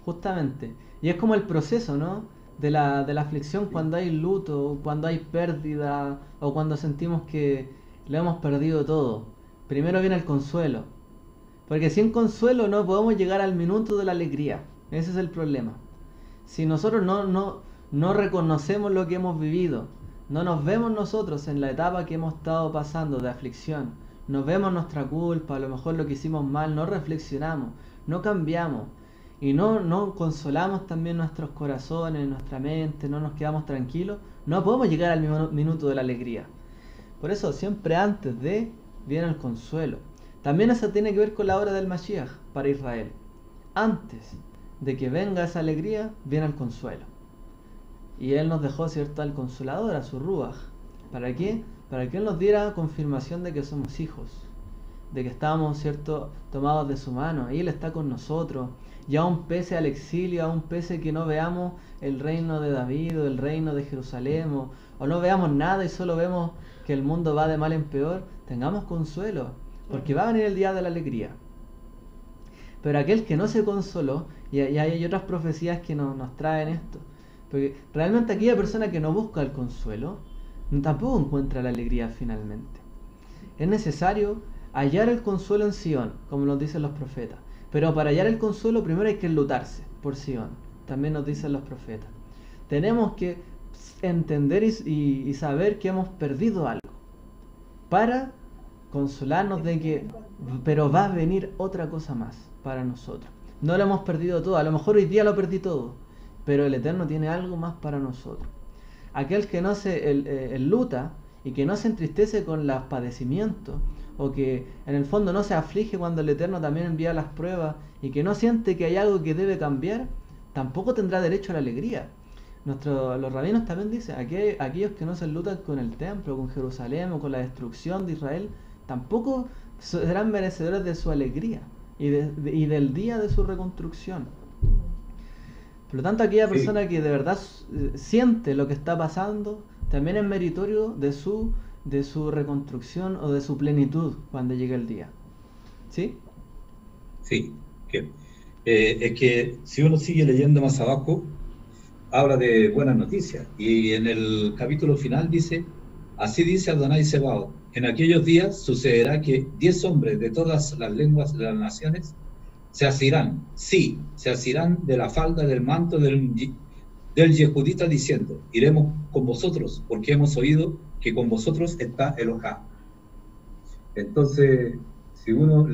Justamente. Y es como el proceso, ¿no? De la aflicción, cuando hay luto, cuando hay pérdida, o cuando sentimos que lo hemos perdido todo. Primero viene el consuelo. Porque sin consuelo no podemos llegar al minuto de la alegría. Ese es el problema. Si nosotros no reconocemos lo que hemos vivido, no nos vemos nosotros en la etapa que hemos estado pasando de aflicción, nos vemos nuestra culpa, a lo mejor lo que hicimos mal, no reflexionamos, no cambiamos y no consolamos también nuestros corazones, nuestra mente, no nos quedamos tranquilos, no podemos llegar al minuto de la alegría. Por eso siempre antes de viene el consuelo. También eso tiene que ver con la obra del Mashiach para Israel. Antes de que venga esa alegría, viene el consuelo. Y Él nos dejó, ¿cierto?, al Consolador, a su Ruach. ¿Para qué? Para que Él nos diera confirmación de que somos hijos, de que estamos, ¿cierto?, tomados de su mano, y Él está con nosotros. Y aún pese al exilio, aún pese que no veamos el reino de David o el reino de Jerusalén, o no veamos nada y solo vemos que el mundo va de mal en peor, tengamos consuelo, porque va a venir el día de la alegría. Pero aquel que no se consoló, y hay otras profecías que nos traen esto, porque realmente aquella persona que no busca el consuelo, tampoco encuentra la alegría finalmente. Es necesario hallar el consuelo en Sion, como nos dicen los profetas. Pero para hallar el consuelo primero hay que enlutarse por Sion, también nos dicen los profetas. Tenemos que entender y saber que hemos perdido algo para consolarnos de que, pero va a venir otra cosa más para nosotros. No lo hemos perdido todo, a lo mejor hoy día lo perdí todo, pero el Eterno tiene algo más para nosotros. Aquel que no se enluta y que no se entristece con los padecimientos, o que en el fondo no se aflige cuando el Eterno también envía las pruebas, y que no siente que hay algo que debe cambiar, tampoco tendrá derecho a la alegría. Los rabinos también dicen, aquellos que no se enlutan con el templo, con Jerusalén o con la destrucción de Israel, tampoco serán merecedores de su alegría y del día de su reconstrucción. Por lo tanto, aquella persona que de verdad siente lo que está pasando, también es meritorio de su reconstrucción o de su plenitud cuando llegue el día. ¿Sí? Sí. Es que si uno sigue leyendo más abajo, habla de buenas noticias. Y en el capítulo final dice, así dice Adonai Sebaot, en aquellos días sucederá que 10 hombres de todas las lenguas de las naciones se asirán, sí, se asirán de la falda del manto del Yehudita diciendo, iremos con vosotros, porque hemos oído que con vosotros está Elohá. Entonces, si uno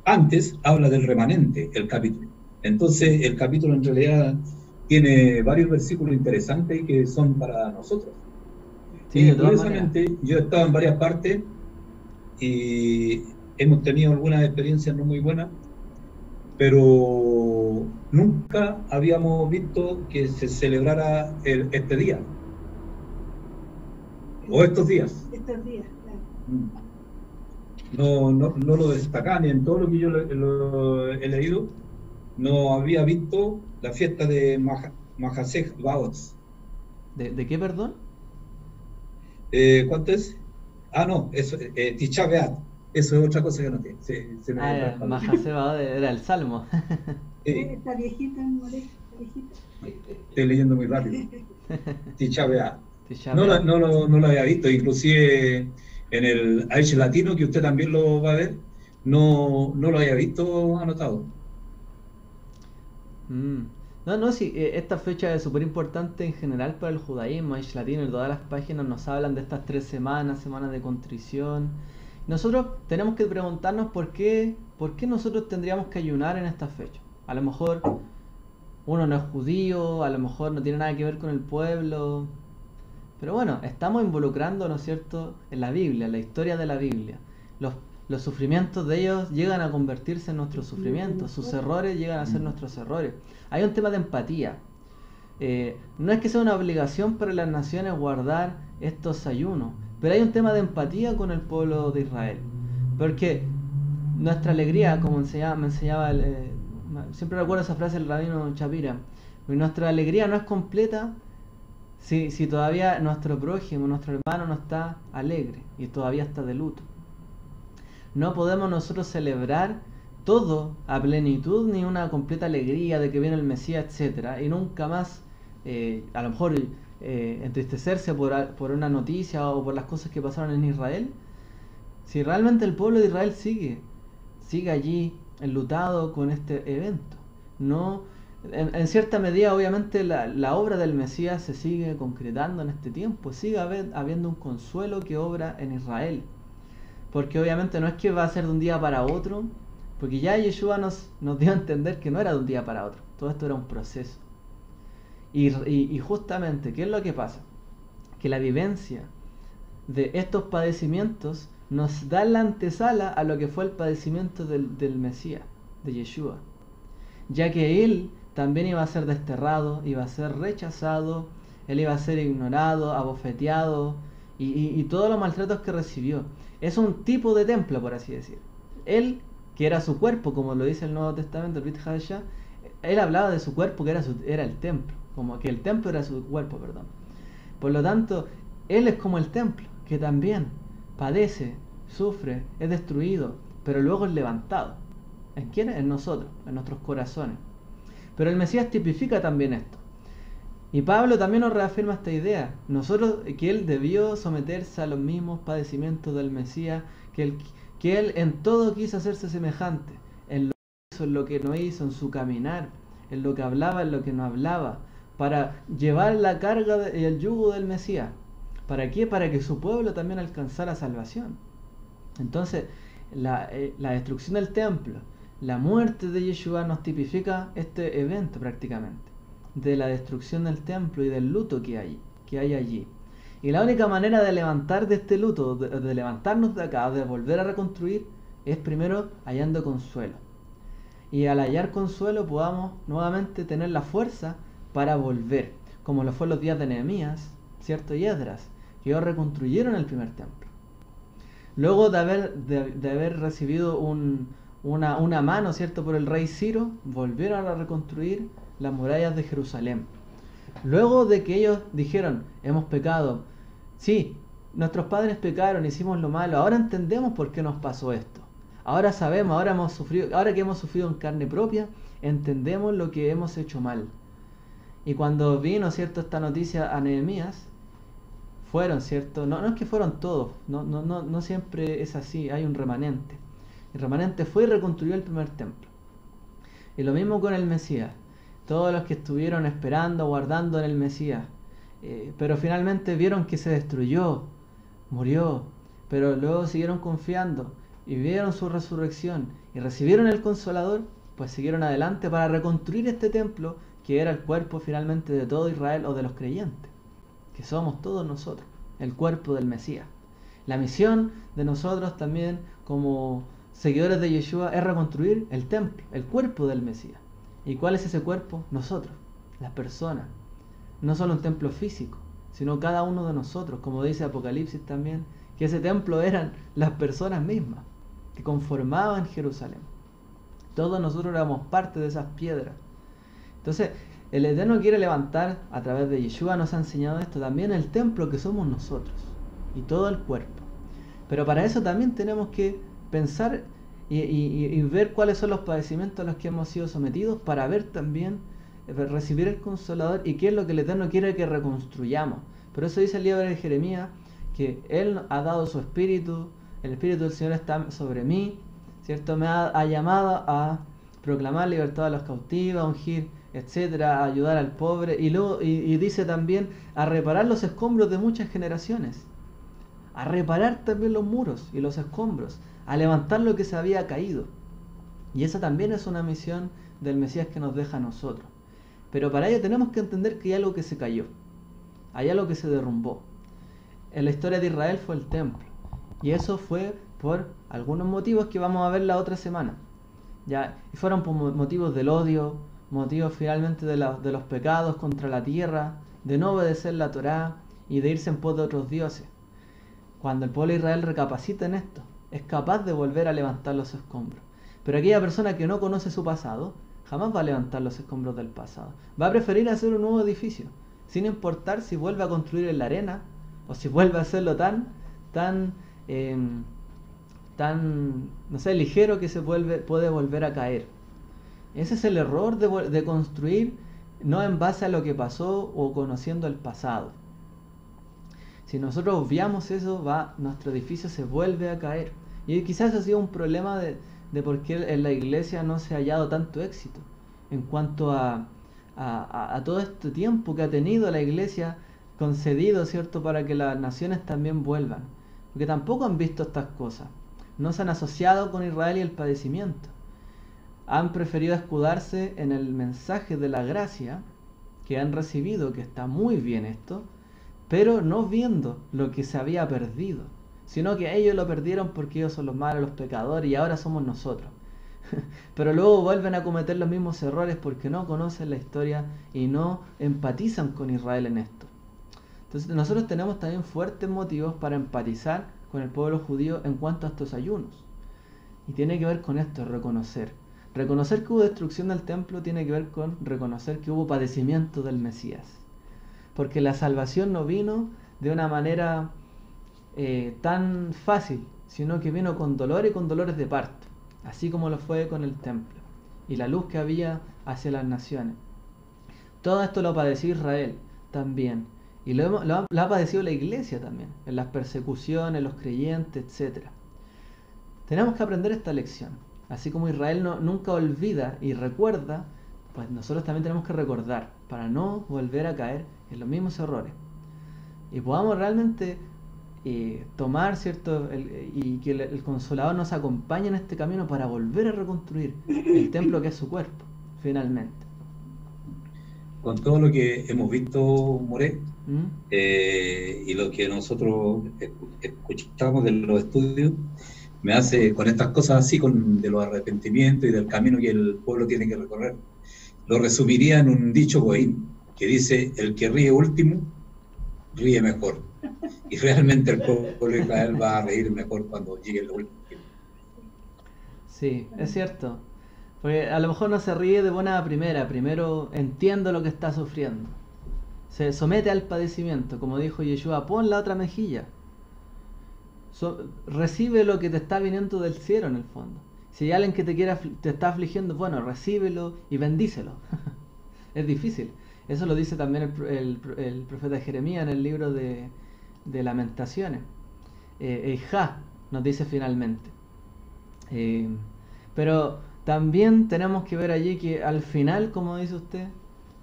antes habla del remanente, el capítulo. Entonces, el capítulo en realidad tiene varios versículos interesantes que son para nosotros. Sí, y curiosamente, yo he estado en varias partes y hemos tenido algunas experiencias no muy buenas, pero nunca habíamos visto que se celebrara este día o estos días. Estos días, No claro. lo destacan, y en todo lo que yo lo he leído no había visto la fiesta de Mahasej Baot. ¿De qué, perdón? ¿Cuánto es? No, eso, Tisha B'Av. Eso es otra cosa que no tiene. Mahasej Baot era el Salmo. Está viejita, viejita. Estoy leyendo muy rápido. Tisha B'Av. No lo había visto, inclusive en el Aish Latino, que usted también lo va a ver, no lo había visto anotado. Sí, esta fecha es súper importante en general para el judaísmo. Aish Latino, en todas las páginas nos hablan de estas 3 semanas de contrición. Nosotros tenemos que preguntarnos por qué nosotros tendríamos que ayunar en esta fecha. A lo mejor uno no es judío, a lo mejor no tiene nada que ver con el pueblo, pero bueno, estamos involucrando, ¿no es cierto?, en la Biblia, en la historia de la Biblia. Los sufrimientos de ellos llegan a convertirse en nuestros sufrimientos, sus errores llegan a ser nuestros errores. Hay un tema de empatía. No es que sea una obligación para las naciones guardar estos ayunos, pero hay un tema de empatía con el pueblo de Israel. Porque nuestra alegría, como me enseñaba, siempre recuerdo esa frase del rabino Shapira, nuestra alegría no es completa si todavía nuestro prójimo, nuestro hermano no está alegre y todavía está de luto. No podemos nosotros celebrar todo a plenitud ni una completa alegría de que viene el Mesías, etcétera, y nunca más a lo mejor entristecerse por una noticia o por las cosas que pasaron en Israel, si realmente el pueblo de Israel sigue allí enlutado con este evento. No, en cierta medida obviamente la obra del Mesías se sigue concretando en este tiempo, sigue habiendo un consuelo que obra en Israel, porque obviamente no es que va a ser de un día para otro, porque ya Yeshua nos dio a entender que no era de un día para otro, todo esto era un proceso. Y justamente, ¿qué es lo que pasa? Que la vivencia de estos padecimientos nos da la antesala a lo que fue el padecimiento del Mesías, de Yeshua. ya que él también iba a ser desterrado, iba a ser rechazado, él iba a ser ignorado, abofeteado y todos los maltratos que recibió. Es un tipo de templo, por así decir. Él, que era su cuerpo, como lo dice el Nuevo Testamento, el Brit Hadashah, él hablaba de su cuerpo que era el templo, como que el templo era su cuerpo, perdón. Por lo tanto, él es como el templo, que también padece, sufre, es destruido, pero luego es levantado. ¿En quién? En nosotros, en nuestros corazones. Pero el Mesías tipifica también esto. Y Pablo también nos reafirma esta idea. Que él debió someterse a los mismos padecimientos del Mesías, que él en todo quiso hacerse semejante, en lo que hizo, en lo que no hizo, en su caminar, en lo que hablaba, en lo que no hablaba, para llevar la carga y el yugo del Mesías. ¿Para qué? Para que su pueblo también alcanzara salvación. Entonces, la destrucción del templo, la muerte de Yeshua nos tipifica este evento prácticamente, de la destrucción del templo y del luto que hay allí. Y la única manera de levantar de este luto, de levantarnos de acá, de volver a reconstruir, es primero hallando consuelo. Y al hallar consuelo podamos nuevamente tener la fuerza para volver, como lo fue los días de Nehemías, ¿cierto? Y Esdras, que ellos reconstruyeron el primer templo. Luego de haber recibido una mano, ¿cierto?, por el rey Ciro, volvieron a reconstruir las murallas de Jerusalén. Luego de que ellos dijeron, hemos pecado, sí, nuestros padres pecaron, hicimos lo malo, ahora entendemos por qué nos pasó esto. Ahora sabemos, ahora que hemos sufrido en carne propia, entendemos lo que hemos hecho mal. Y cuando vino, ¿cierto?, esta noticia a Nehemías, fueron, ¿cierto? No es que fueron todos, no siempre es así, hay un remanente. El remanente fue y reconstruyó el primer templo. Y lo mismo con el Mesías. Todos los que estuvieron esperando, guardando en el Mesías, pero finalmente vieron que se destruyó, murió, pero luego siguieron confiando y vieron su resurrección y recibieron el Consolador, pues siguieron adelante para reconstruir este templo que era el cuerpo finalmente de todo Israel o de los creyentes, que somos todos nosotros, el cuerpo del Mesías. La misión de nosotros también como seguidores de Yeshua es reconstruir el templo, el cuerpo del Mesías. ¿Y cuál es ese cuerpo? Nosotros, las personas. No solo un templo físico, sino cada uno de nosotros, como dice Apocalipsis también, que ese templo eran las personas mismas, que conformaban Jerusalén. Todos nosotros éramos parte de esas piedras. Entonces, el Eterno quiere levantar, a través de Yeshua nos ha enseñado esto, también el templo que somos nosotros, y todo el cuerpo. Pero para eso también tenemos que pensar y ver cuáles son los padecimientos a los que hemos sido sometidos, para ver también, recibir el Consolador y qué es lo que el Eterno quiere que reconstruyamos. Por eso dice el libro de Jeremías que Él ha dado su espíritu, el espíritu del Señor está sobre mí, ¿cierto? Me ha llamado a proclamar libertad a los cautivos, a ungir, etcétera, a ayudar al pobre, y dice también a reparar los escombros de muchas generaciones, a reparar también los muros y los escombros, a levantar lo que se había caído. Y esa también es una misión del Mesías que nos deja a nosotros. Pero para ello tenemos que entender que hay algo que se cayó, hay algo que se derrumbó. En la historia de Israel fue el templo, y eso fue por algunos motivos que vamos a ver la otra semana. Ya, y fueron por motivos del odio, motivos finalmente de los pecados contra la tierra, de no obedecer la Torá y de irse en pos de otros dioses. Cuando el pueblo de Israel recapacita en esto, es capaz de volver a levantar los escombros. Pero aquella persona que no conoce su pasado, jamás va a levantar los escombros del pasado. Va a preferir hacer un nuevo edificio, sin importar si vuelve a construir en la arena, o si vuelve a hacerlo tan no sé, ligero que puede volver a caer. Ese es el error de construir no en base a lo que pasó o conociendo el pasado. Si nosotros obviamos eso, nuestro edificio se vuelve a caer. Y quizás ha sido un problema de por qué en la iglesia no se ha hallado tanto éxito en cuanto a todo este tiempo que ha tenido la iglesia concedido, ¿cierto?, para que las naciones también vuelvan. Porque tampoco han visto estas cosas. No se han asociado con Israel y el padecimiento. Han preferido escudarse en el mensaje de la gracia que han recibido, que está muy bien esto, pero no viendo lo que se había perdido, sino que ellos lo perdieron porque ellos son los malos, los pecadores, y ahora somos nosotros. Pero luego vuelven a cometer los mismos errores porque no conocen la historia y no empatizan con Israel en esto. Entonces nosotros tenemos también fuertes motivos para empatizar con el pueblo judío en cuanto a estos ayunos. Y tiene que ver con esto, reconocer. Reconocer que hubo destrucción del templo tiene que ver con reconocer que hubo padecimiento del Mesías. Porque la salvación no vino de una manera tan fácil, sino que vino con dolor y con dolores de parto, así como lo fue con el templo y la luz que había hacia las naciones. Todo esto lo padeció Israel también, y lo ha padecido la iglesia también, en las persecuciones, los creyentes, etc. Tenemos que aprender esta lección. Así como Israel nunca olvida y recuerda, pues nosotros también tenemos que recordar para no volver a caer en los mismos errores. Y podamos realmente tomar, ¿cierto? Y que el Consolador nos acompañe en este camino para volver a reconstruir el templo que es su cuerpo, finalmente. Con todo lo que hemos visto, More, y lo que nosotros escuchamos de los estudios, me hace con estas cosas así, de los arrepentimientos y del camino que el pueblo tiene que recorrer. Lo resumiría en un dicho goín que dice: el que ríe último, ríe mejor. Y realmente el pueblo de Israel va a reír mejor cuando llegue el último. Sí, es cierto. Porque a lo mejor no se ríe de buena primera, primero entiende lo que está sufriendo. Se somete al padecimiento, como dijo Yeshua, pon la otra mejilla. Recibe lo que te está viniendo del cielo en el fondo. Si hay alguien que te está afligiendo, bueno, recíbelo y bendícelo. Es difícil. Eso lo dice también el profeta Jeremías en el libro de Lamentaciones. Eijá nos dice finalmente. Pero también tenemos que ver allí que al final, como dice usted,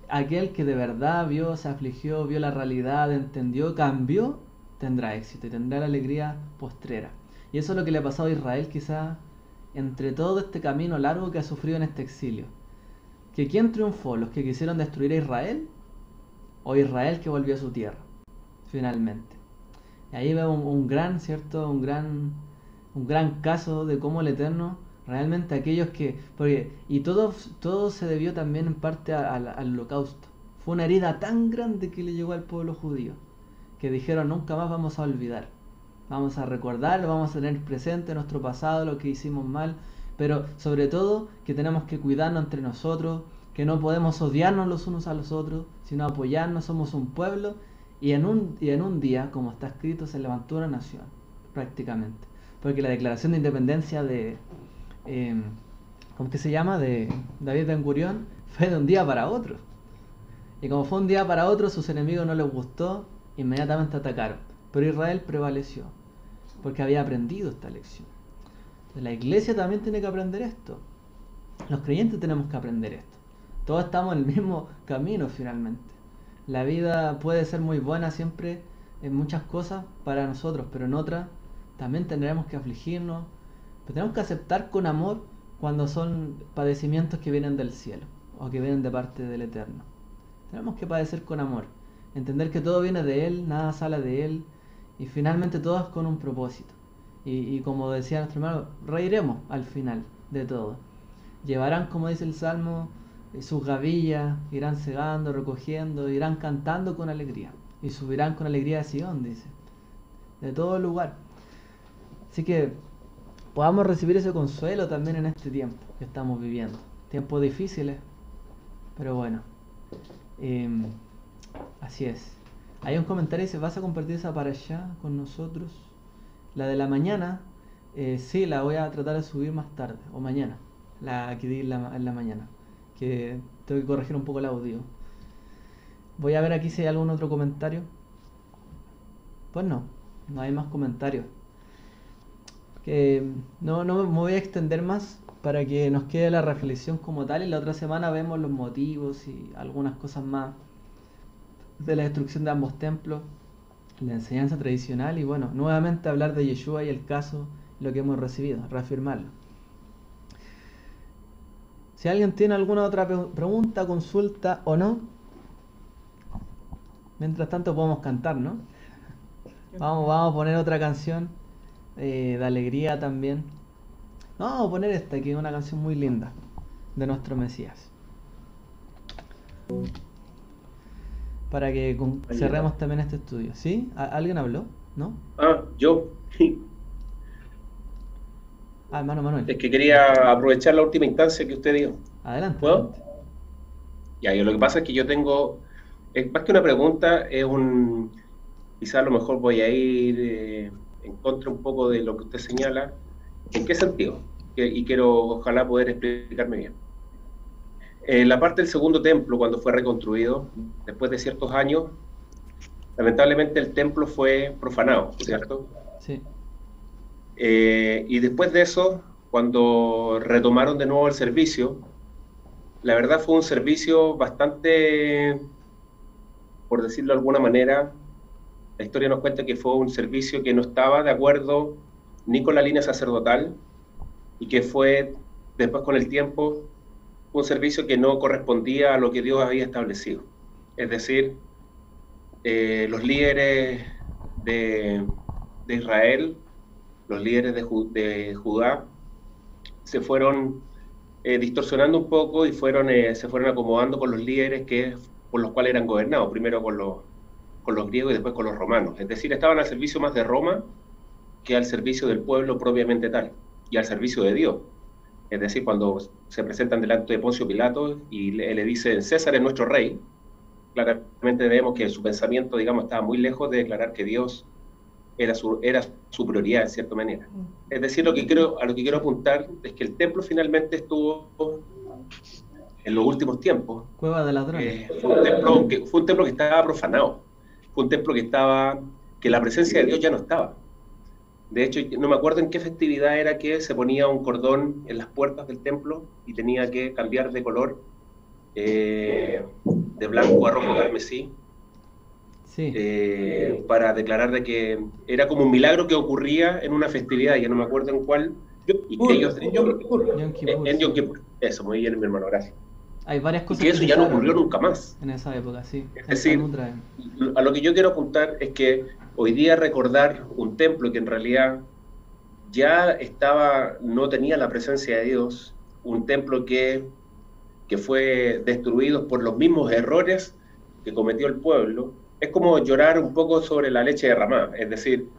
aquel que de verdad vio, se afligió, vio la realidad, entendió, cambió, tendrá éxito y tendrá la alegría postrera. Y eso es lo que le ha pasado a Israel quizá entre todo este camino largo que ha sufrido en este exilio. ¿Que quién triunfó? ¿Los que quisieron destruir a Israel? ¿O Israel que volvió a su tierra? Finalmente. Y ahí vemos un gran, ¿cierto? Un gran caso de cómo el Eterno realmente aquellos que... y todo se debió también en parte al holocausto. Fue una herida tan grande que le llegó al pueblo judío, que dijeron nunca más vamos a olvidar. Vamos a recordar, vamos a tener presente nuestro pasado, lo que hicimos mal, pero sobre todo que tenemos que cuidarnos entre nosotros, que no podemos odiarnos los unos a los otros, sino apoyarnos, somos un pueblo, y en un día, como está escrito, se levantó una nación, prácticamente. Porque la declaración de independencia de... ¿cómo que se llama? De David Ben Gurión, fue de un día para otro. Y como fue un día para otro, sus enemigos no les gustó, inmediatamente atacaron. Pero Israel prevaleció, porque había aprendido esta lección. La iglesia también tiene que aprender esto. Los creyentes tenemos que aprender esto. Todos estamos en el mismo camino finalmente. La vida puede ser muy buena siempre en muchas cosas para nosotros, pero en otras también tendremos que afligirnos. Pero tenemos que aceptar con amor cuando son padecimientos que vienen del cielo o que vienen de parte del Eterno. Tenemos que padecer con amor, entender que todo viene de Él, nada sale de Él, y finalmente todo es con un propósito. Y como decía nuestro hermano, reiremos al final de todo. Llevarán, como dice el Salmo, sus gavillas, irán segando, recogiendo, irán cantando con alegría. Y subirán con alegría a Sion, dice, de todo lugar. Así que podamos recibir ese consuelo también en este tiempo que estamos viviendo. Tiempos difíciles, pero bueno. Así es. Hay un comentario y dice: ¿vas a compartir esa para allá con nosotros? La de la mañana, sí, la voy a tratar de subir más tarde o mañana. La que di en la mañana, que tengo que corregir un poco el audio. Voy a ver aquí si hay algún otro comentario. Pues no hay más comentarios. Que no me voy a extender más para que nos quede la reflexión como tal, y la otra semana vemos los motivos y algunas cosas más de la destrucción de ambos templos, la enseñanza tradicional, y bueno, nuevamente hablar de Yeshua y el caso, lo que hemos recibido, reafirmarlo. Si alguien tiene alguna otra pregunta, consulta o no, mientras tanto podemos cantar, ¿no? Vamos a poner otra canción de alegría también. No, vamos a poner esta, que es una canción muy linda de nuestro Mesías. Para que cerremos también este estudio. ¿Sí? ¿Alguien habló? ¿No? Yo. Hermano Manuel. Es que quería aprovechar la última instancia que usted dio. Adelante. ¿Puedo? Adelante. Ya, lo que pasa es que yo tengo, más que una pregunta, quizás a lo mejor voy a ir en contra un poco de lo que usted señala. ¿En qué sentido? Y quiero, ojalá, poder explicarme bien. La parte del segundo templo, cuando fue reconstruido, después de ciertos años, lamentablemente el templo fue profanado, ¿cierto? Sí. Y después de eso, cuando retomaron de nuevo el servicio, la verdad fue un servicio bastante, por decirlo de alguna manera, la historia nos cuenta que fue un servicio que no estaba de acuerdo ni con la línea sacerdotal, y que fue, después con el tiempo, un servicio que no correspondía a lo que Dios había establecido. Es decir, los líderes de Israel, los líderes de Judá, se fueron distorsionando un poco y se fueron acomodando con los líderes por los cuales eran gobernados, primero con los griegos y después con los romanos. Es decir, estaban al servicio más de Roma que al servicio del pueblo propiamente tal, y al servicio de Dios. Es decir, cuando se presentan delante de Poncio Pilato y le dicen César es nuestro rey, claramente vemos que su pensamiento, digamos, estaba muy lejos de declarar que Dios era su prioridad, en cierta manera. Es decir, a lo que quiero apuntar es que el templo finalmente estuvo, en los últimos tiempos, Cueva de ladrones. Fue un templo que estaba profanado, fue un templo que la presencia de Dios ya no estaba. De hecho, no me acuerdo en qué festividad era que se ponía un cordón en las puertas del templo y tenía que cambiar de color, de blanco a rojo carmesí, Sí. para declarar de que era como un milagro que ocurría en una festividad, ya no me acuerdo en cuál, y que ellos, Yom Kippur, en Yom Kippur. Eso, muy bien, mi hermano, gracias. Hay varias Y cosas que eso ya no ocurrió nunca más. en esa época, sí. Es decir, a lo que yo quiero apuntar es que hoy día recordar un templo que en realidad ya no tenía la presencia de Dios, un templo que fue destruido por los mismos errores que cometió el pueblo, es como llorar un poco sobre la leche derramada. Es decir,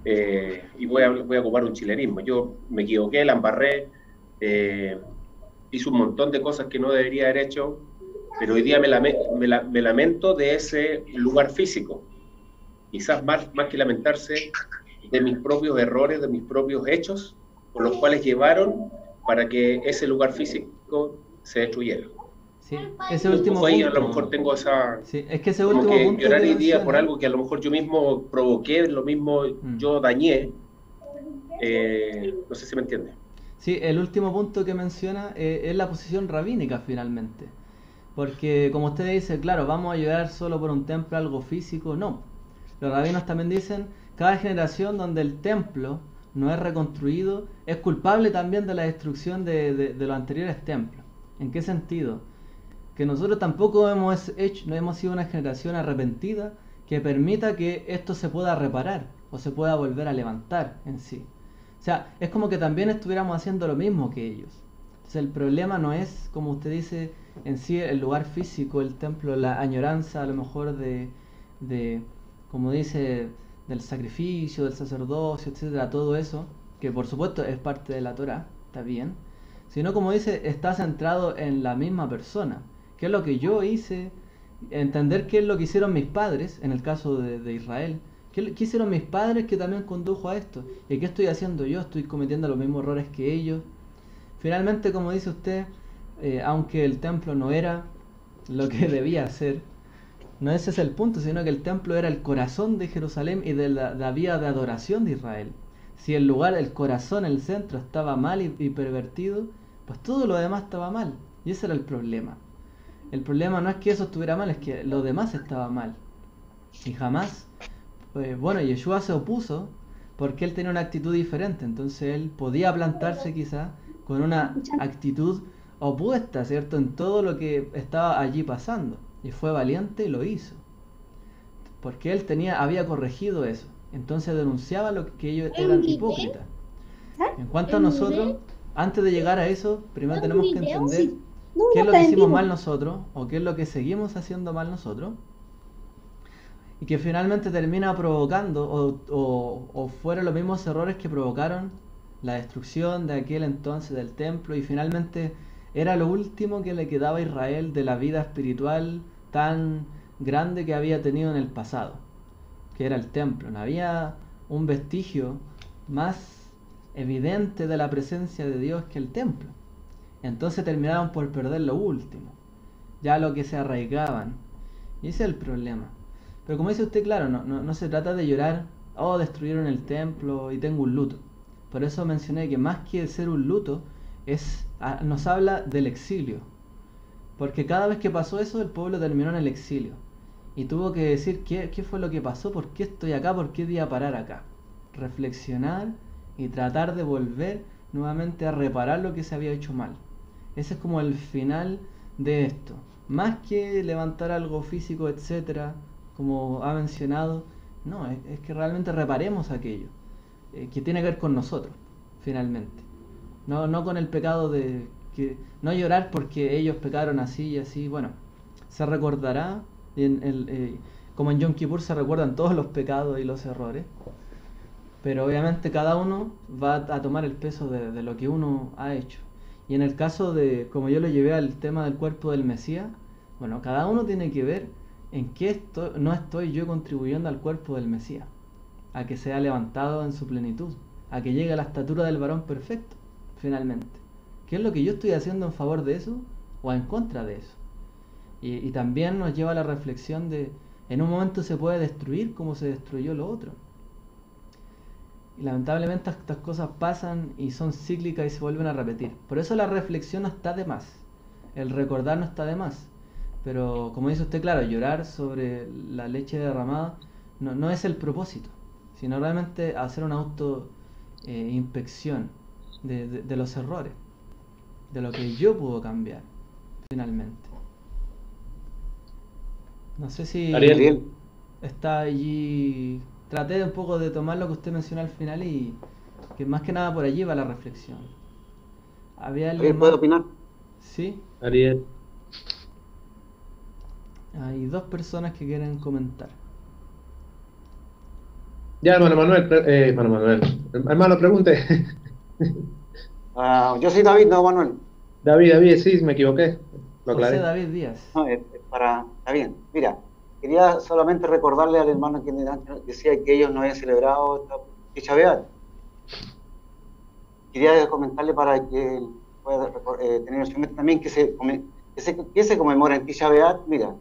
y voy a ocupar un chilenismo, yo me equivoqué, la embarré, hice un montón de cosas que no debería haber hecho, pero hoy día me lamento de ese lugar físico. Quizás más que lamentarse de mis propios errores, de mis propios hechos, por los cuales llevaron para que ese lugar físico se destruyera. Sí, ese último ahí punto, a lo mejor tengo esa... Sí, es que ese como último que punto llorar que hoy día menciona, por algo que a lo mejor yo mismo provoqué, lo mismo yo dañé, no sé si me entiende. Sí, el último punto que menciona es la posición rabínica finalmente. Porque como usted dice, claro, vamos a llorar solo por un templo, algo físico, no. Los rabinos también dicen, cada generación donde el templo no es reconstruido es culpable también de la destrucción de los anteriores templos. ¿En qué sentido? Que nosotros tampoco no hemos sido una generación arrepentida que permita que esto se pueda reparar o se pueda volver a levantar en sí. O sea, es como que también estuviéramos haciendo lo mismo que ellos. Entonces el problema no es, como usted dice, en sí el lugar físico, el templo, la añoranza a lo mejor de como dice, del sacrificio, del sacerdocio, etcétera, todo eso, que por supuesto es parte de la Torá, está bien, sino como dice, está centrado en la misma persona. ¿Qué es lo que yo hice? Entender qué es lo que hicieron mis padres, en el caso de Israel. ¿Qué hicieron mis padres que también condujo a esto? ¿Y qué estoy haciendo yo? ¿Estoy cometiendo los mismos errores que ellos? Finalmente, como dice usted, aunque el templo no era lo que debía ser, no ese es el punto, sino que el templo era el corazón de Jerusalén y de la vía de adoración de Israel. Si el lugar, el corazón, el centro estaba mal y pervertido, pues todo lo demás estaba mal. Y ese era el problema. El problema no es que eso estuviera mal, es que lo demás estaba mal. Y jamás, Yeshua se opuso porque él tenía una actitud diferente. Entonces él podía plantarse quizá con una actitud opuesta, ¿cierto? En todo lo que estaba allí pasando. Y fue valiente y lo hizo. Porque él había corregido eso. Entonces denunciaba lo que ellos eran hipócritas. En cuanto a nosotros, antes de llegar a eso, primero tenemos que entender No, qué es no lo que está en hicimos vivo. mal nosotros o qué es lo que seguimos haciendo mal nosotros y que finalmente termina provocando o fueron los mismos errores que provocaron la destrucción de aquel entonces del templo y finalmente era lo último que le quedaba a Israel de la vida espiritual tan grande que había tenido en el pasado, que era el templo. No había un vestigio más evidente de la presencia de Dios que el templo. Entonces terminaron por perder lo último, ya lo que se arraigaban. Y ese es el problema. Pero como dice usted, claro, no se trata de llorar, oh, destruyeron el templo y tengo un luto. Por eso mencioné que más que ser un luto, nos habla del exilio. Porque cada vez que pasó eso, el pueblo terminó en el exilio. Y tuvo que decir qué fue lo que pasó, por qué estoy acá, por qué día parar acá. Reflexionar y tratar de volver nuevamente a reparar lo que se había hecho mal. Ese es como el final de esto. Más que levantar algo físico, etcétera, como ha mencionado, no, es que realmente reparemos aquello, que tiene que ver con nosotros, finalmente. No con el pecado de que no llorar porque ellos pecaron así y así. Bueno, se recordará, como en Yom Kippur se recuerdan todos los pecados y los errores, pero obviamente cada uno va a tomar el peso de lo que uno ha hecho. Y en el caso de, como yo lo llevé al tema del cuerpo del Mesías, bueno, cada uno tiene que ver en qué no estoy yo contribuyendo al cuerpo del Mesías, a que sea levantado en su plenitud, a que llegue a la estatura del varón perfecto, finalmente. ¿Qué es lo que yo estoy haciendo en favor de eso o en contra de eso? Y también nos lleva a la reflexión de, en un momento se puede destruir como se destruyó lo otro. Y lamentablemente estas cosas pasan y son cíclicas y se vuelven a repetir. Por eso la reflexión no está de más. El recordar no está de más. Pero como dice usted, claro, llorar sobre la leche derramada no es el propósito, sino realmente hacer una auto inspección de los errores, de lo que yo puedo cambiar, finalmente. No sé si Ariel, está allí. Traté un poco de tomar lo que usted mencionó al final y que más que nada por allí va la reflexión. ¿Había alguien ¿puedo más? opinar? Sí, Ariel. hay dos personas que quieren comentar. Ya, hermano Manuel, hermano, pregunte. Yo soy David, no Manuel. David, sí, me equivoqué. Lo José aclaré. David Díaz. No, está bien. Mira, quería solamente recordarle al hermano que decía que ellos no habían celebrado Tisha B'Av. Quería comentarle para que pueda tener en mente también que se conmemora en Tisha B'Av. Mira,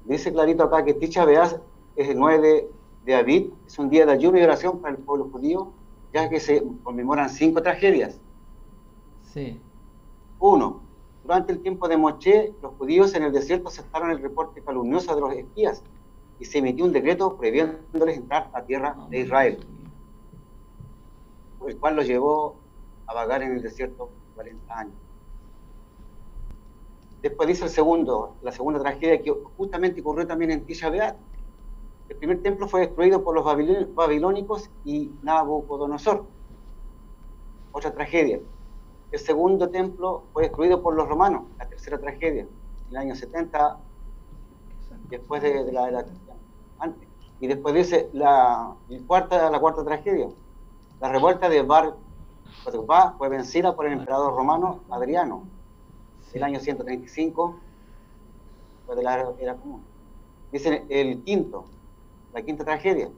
dice clarito acá que Tisha B'Av es el 9 de Aviv, es un día de ayuno y oración para el pueblo judío, ya que se conmemoran 5 tragedias. Sí. 1. Durante el tiempo de Moshe, los judíos en el desierto aceptaron el reporte calumnioso de los espías y se emitió un decreto prohibiéndoles entrar a tierra de Israel, el cual los llevó a vagar en el desierto 40 años. Después dice la segunda tragedia que justamente ocurrió también en Tisha B'Av. El primer templo fue destruido por los babilónicos y Nabucodonosor. Otra tragedia. El segundo templo fue destruido por los romanos, la tercera tragedia, en el año 70, después de la era cristiana, antes. Y después dice la cuarta tragedia. La revuelta de Bar Kokhba fue vencida por el emperador romano Adriano, el año 135, después de la era común. Dice la quinta tragedia.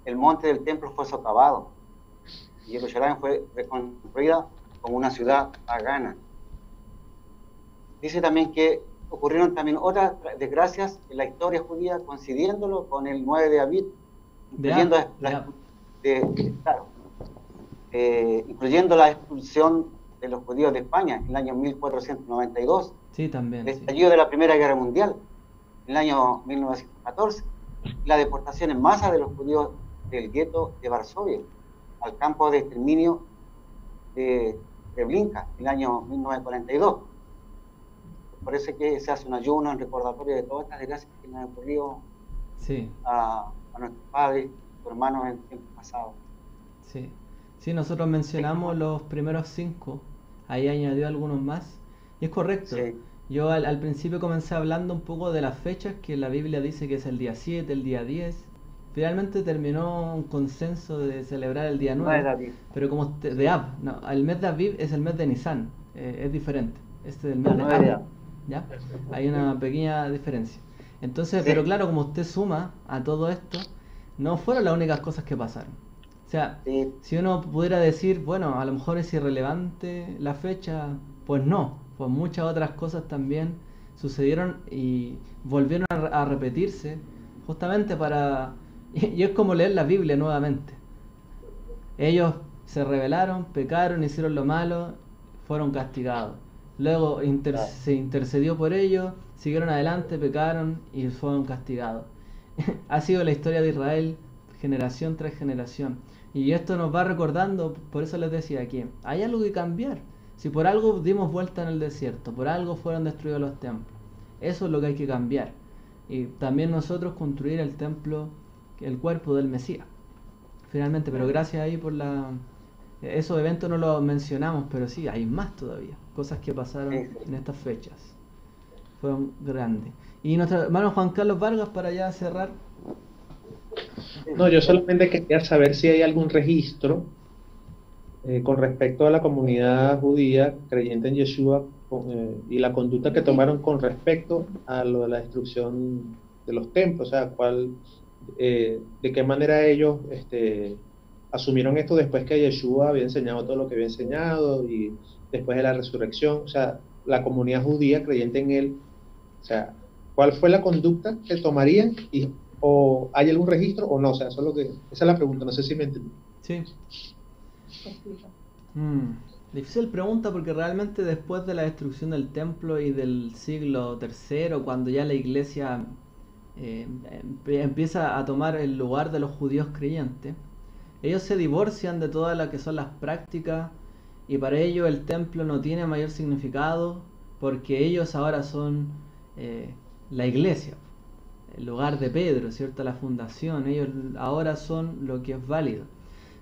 El monte del templo fue socavado y Jerusalén fue reconstruida como una ciudad pagana. Dice también que ocurrieron también otras desgracias en la historia judía, coincidiéndolo con el 9 de Aviv, incluyendo la expulsión de los judíos de España en el año 1492, Sí, también. el estallido de la Primera Guerra Mundial en el año 1914, y la deportación en masa de los judíos del gueto de Varsovia al campo de exterminio de Treblinka en el año 1942. Parece que se hace un ayuno en recordatorio de todas estas desgracias que nos han ocurrido a nuestros padres, sus hermanos en tiempos pasados. Sí, nosotros mencionamos los primeros 5 ahí añadió algunos más. Y es correcto. Sí. Yo al principio comencé hablando un poco de las fechas, que la Biblia dice que es el día 7, el día 10. Finalmente terminó un consenso de celebrar el día No 9, es David. pero como de Ab, no, el mes de Aviv es el mes de Nisan, es diferente. Este es el mes El de 9 de Ab, Ab. ¿ya? Hay una pequeña diferencia. Entonces, Sí. pero claro, como usted suma a todo esto, no fueron las únicas cosas que pasaron. O sea, Sí. si uno pudiera decir, bueno, a lo mejor es irrelevante la fecha, pues no, pues muchas otras cosas también sucedieron y volvieron a repetirse justamente para... Y es como leer la Biblia nuevamente. Ellos se rebelaron, pecaron, hicieron lo malo, fueron castigados. Luego Claro. se intercedió por ellos, siguieron adelante, pecaron y fueron castigados. Ha sido la historia de Israel generación tras generación. Y esto nos va recordando, por eso les decía aquí, hay algo que cambiar. Si por algo dimos vuelta en el desierto, por algo fueron destruidos los templos, eso es lo que hay que cambiar. Y también nosotros construir el templo, el cuerpo del Mesías. Finalmente, pero gracias ahí por la... Esos eventos no los mencionamos, pero sí, hay más todavía. Cosas que pasaron Sí, sí. en estas fechas. Fueron grandes. Y nuestro hermano Juan Carlos Vargas, para ya cerrar. No, yo solamente quería saber si hay algún registro con respecto a la comunidad judía creyente en Yeshua y la conducta que tomaron con respecto a lo de la destrucción de los templos, o sea, de qué manera ellos asumieron esto después que Yeshua había enseñado todo lo que había enseñado y después de la resurrección, o sea, la comunidad judía creyente en él, o sea, ¿cuál fue la conducta que tomarían o hay algún registro o no? O sea, eso es esa es la pregunta, no sé si me entendí. Sí. Difícil pregunta porque realmente después de la destrucción del templo y del siglo III, cuando ya la iglesia empieza a tomar el lugar de los judíos creyentes, ellos se divorcian de todas las que son las prácticas y para ellos el templo no tiene mayor significado porque ellos ahora son la iglesia, el lugar de Pedro, ¿cierto? La fundación, ellos ahora son lo que es válido.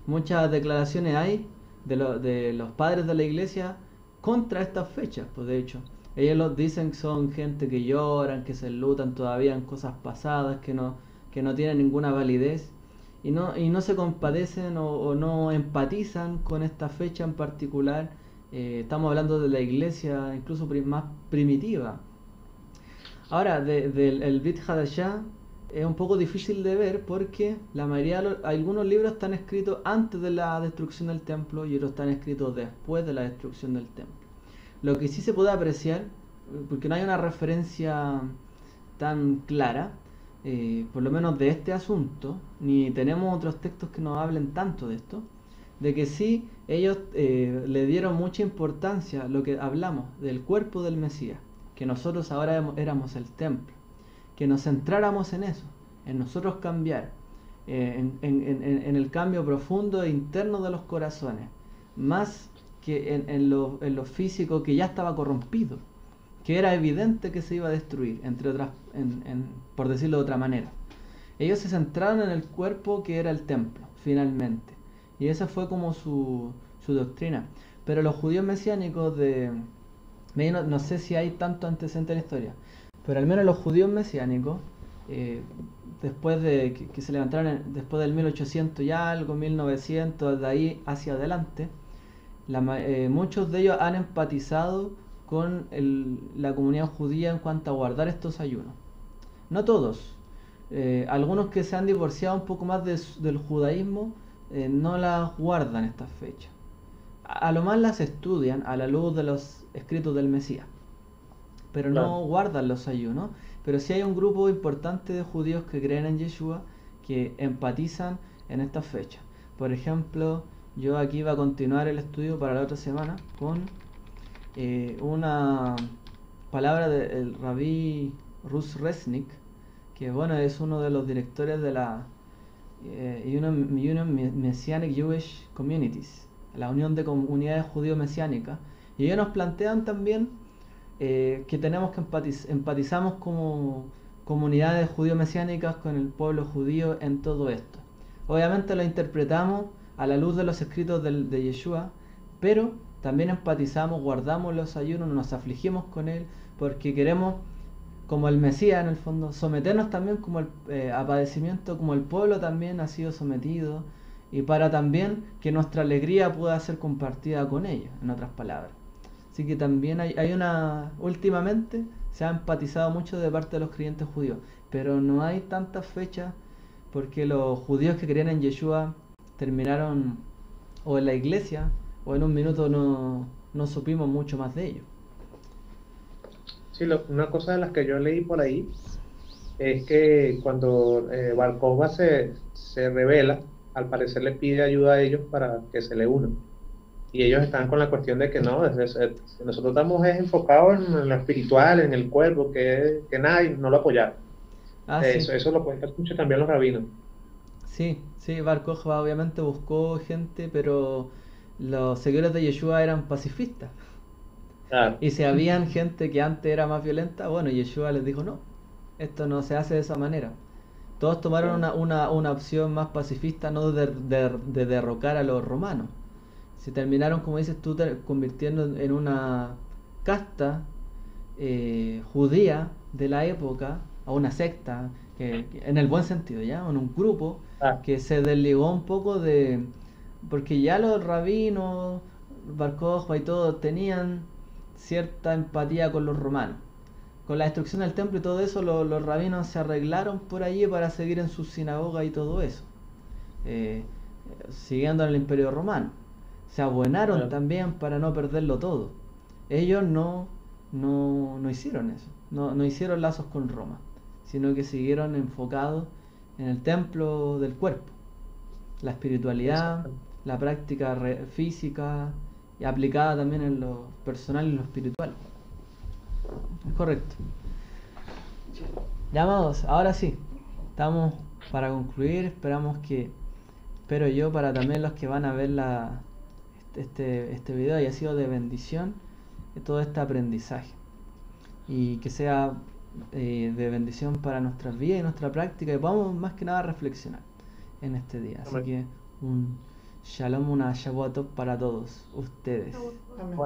Muchas declaraciones hay de los padres de la iglesia contra estas fechas, pues de hecho ellos los dicen que son gente que lloran, que se enlutan todavía en cosas pasadas, que no tienen ninguna validez y no se compadecen o no empatizan con esta fecha en particular. Estamos hablando de la iglesia incluso más primitiva. Ahora, el Brit Hadashah es un poco difícil de ver porque la mayoría algunos libros están escritos antes de la destrucción del templo y otros están escritos después de la destrucción del templo. Lo que sí se puede apreciar, porque no hay una referencia tan clara, por lo menos de este asunto, ni tenemos otros textos que nos hablen tanto de esto, de que sí ellos le dieron mucha importancia a lo que hablamos del cuerpo del Mesías, que nosotros ahora éramos el templo, que nos centráramos en eso, en nosotros cambiar, en el cambio profundo e interno de los corazones, más que en lo físico que ya estaba corrompido, que era evidente que se iba a destruir, entre otras, por decirlo de otra manera. Ellos se centraron en el cuerpo que era el templo, finalmente, y esa fue como su doctrina. Pero los judíos mesiánicos no sé si hay tanto antecedente en la historia, pero al menos los judíos mesiánicos, después de que se levantaron después del 1800 y algo, 1900, de ahí hacia adelante, muchos de ellos han empatizado con la comunidad judía en cuanto a guardar estos ayunos. No todos, algunos que se han divorciado un poco más del judaísmo no las guardan estas fechas. A lo más las estudian a la luz de los escritos del Mesías, pero no guardan los ayunos. Pero sí hay un grupo importante de judíos que creen en Yeshua que empatizan en estas fechas. Por ejemplo, yo aquí iba a continuar el estudio para la otra semana con una palabra del rabí Rus Resnick, que bueno, es uno de los directores de la Union Messianic Jewish Communities, la Unión de Comunidades Judío Mesiánicas, y ellos nos plantean también que tenemos que empatizamos como comunidades judío mesiánicas con el pueblo judío en todo esto. Obviamente lo interpretamos a la luz de los escritos de Yeshua, pero también empatizamos, guardamos los ayunos, nos afligimos con él, porque queremos, como el Mesías en el fondo, someternos también como a padecimiento, como el pueblo también ha sido sometido, y para también que nuestra alegría pueda ser compartida con ellos, en otras palabras. Así que también últimamente se ha empatizado mucho de parte de los creyentes judíos, pero no hay tantas fechas porque los judíos que creían en Yeshua terminaron o en la iglesia o en un minuto no supimos mucho más de ellos. Sí, una cosa de las que yo leí por ahí es que cuando Bar Kokhba se revela, al parecer le pide ayuda a ellos para que se le unan. Y ellos están con la cuestión de que no, nosotros estamos enfocados en lo espiritual, en el cuerpo, que nadie no lo apoyaron. Eso lo cuentan mucho también los rabinos. Sí, Bar Kokhba obviamente buscó gente, pero los seguidores de Yeshua eran pacifistas. Claro. Y si habían gente que antes era más violenta, bueno, Yeshua les dijo no, esto no se hace de esa manera. Todos tomaron una opción más pacifista, no de derrocar a los romanos. Se terminaron, como dices tú, convirtiendo en una casta judía de la época, a una secta, en el buen sentido, ¿ya? En un grupo que se desligó un poco porque ya los rabinos, Bar Kokhba y todo, tenían cierta empatía con los romanos. Con la destrucción del templo y todo eso, los rabinos se arreglaron por allí para seguir en su sinagoga y todo eso, siguiendo en el imperio romano. Se abuenaron también para no perderlo todo. Ellos no hicieron eso, no hicieron lazos con Roma, sino que siguieron enfocados en el templo del cuerpo, la espiritualidad, la práctica física y aplicada también en lo personal y lo espiritual. Es correcto. Ya, amados, ahora sí, estamos para concluir. Espero yo, para también los que van a ver este video, haya sido de bendición todo este aprendizaje, y que sea de bendición para nuestras vidas y nuestra práctica, y podamos más que nada reflexionar en este día. Así que un shalom, una shavuot para todos ustedes. Amén.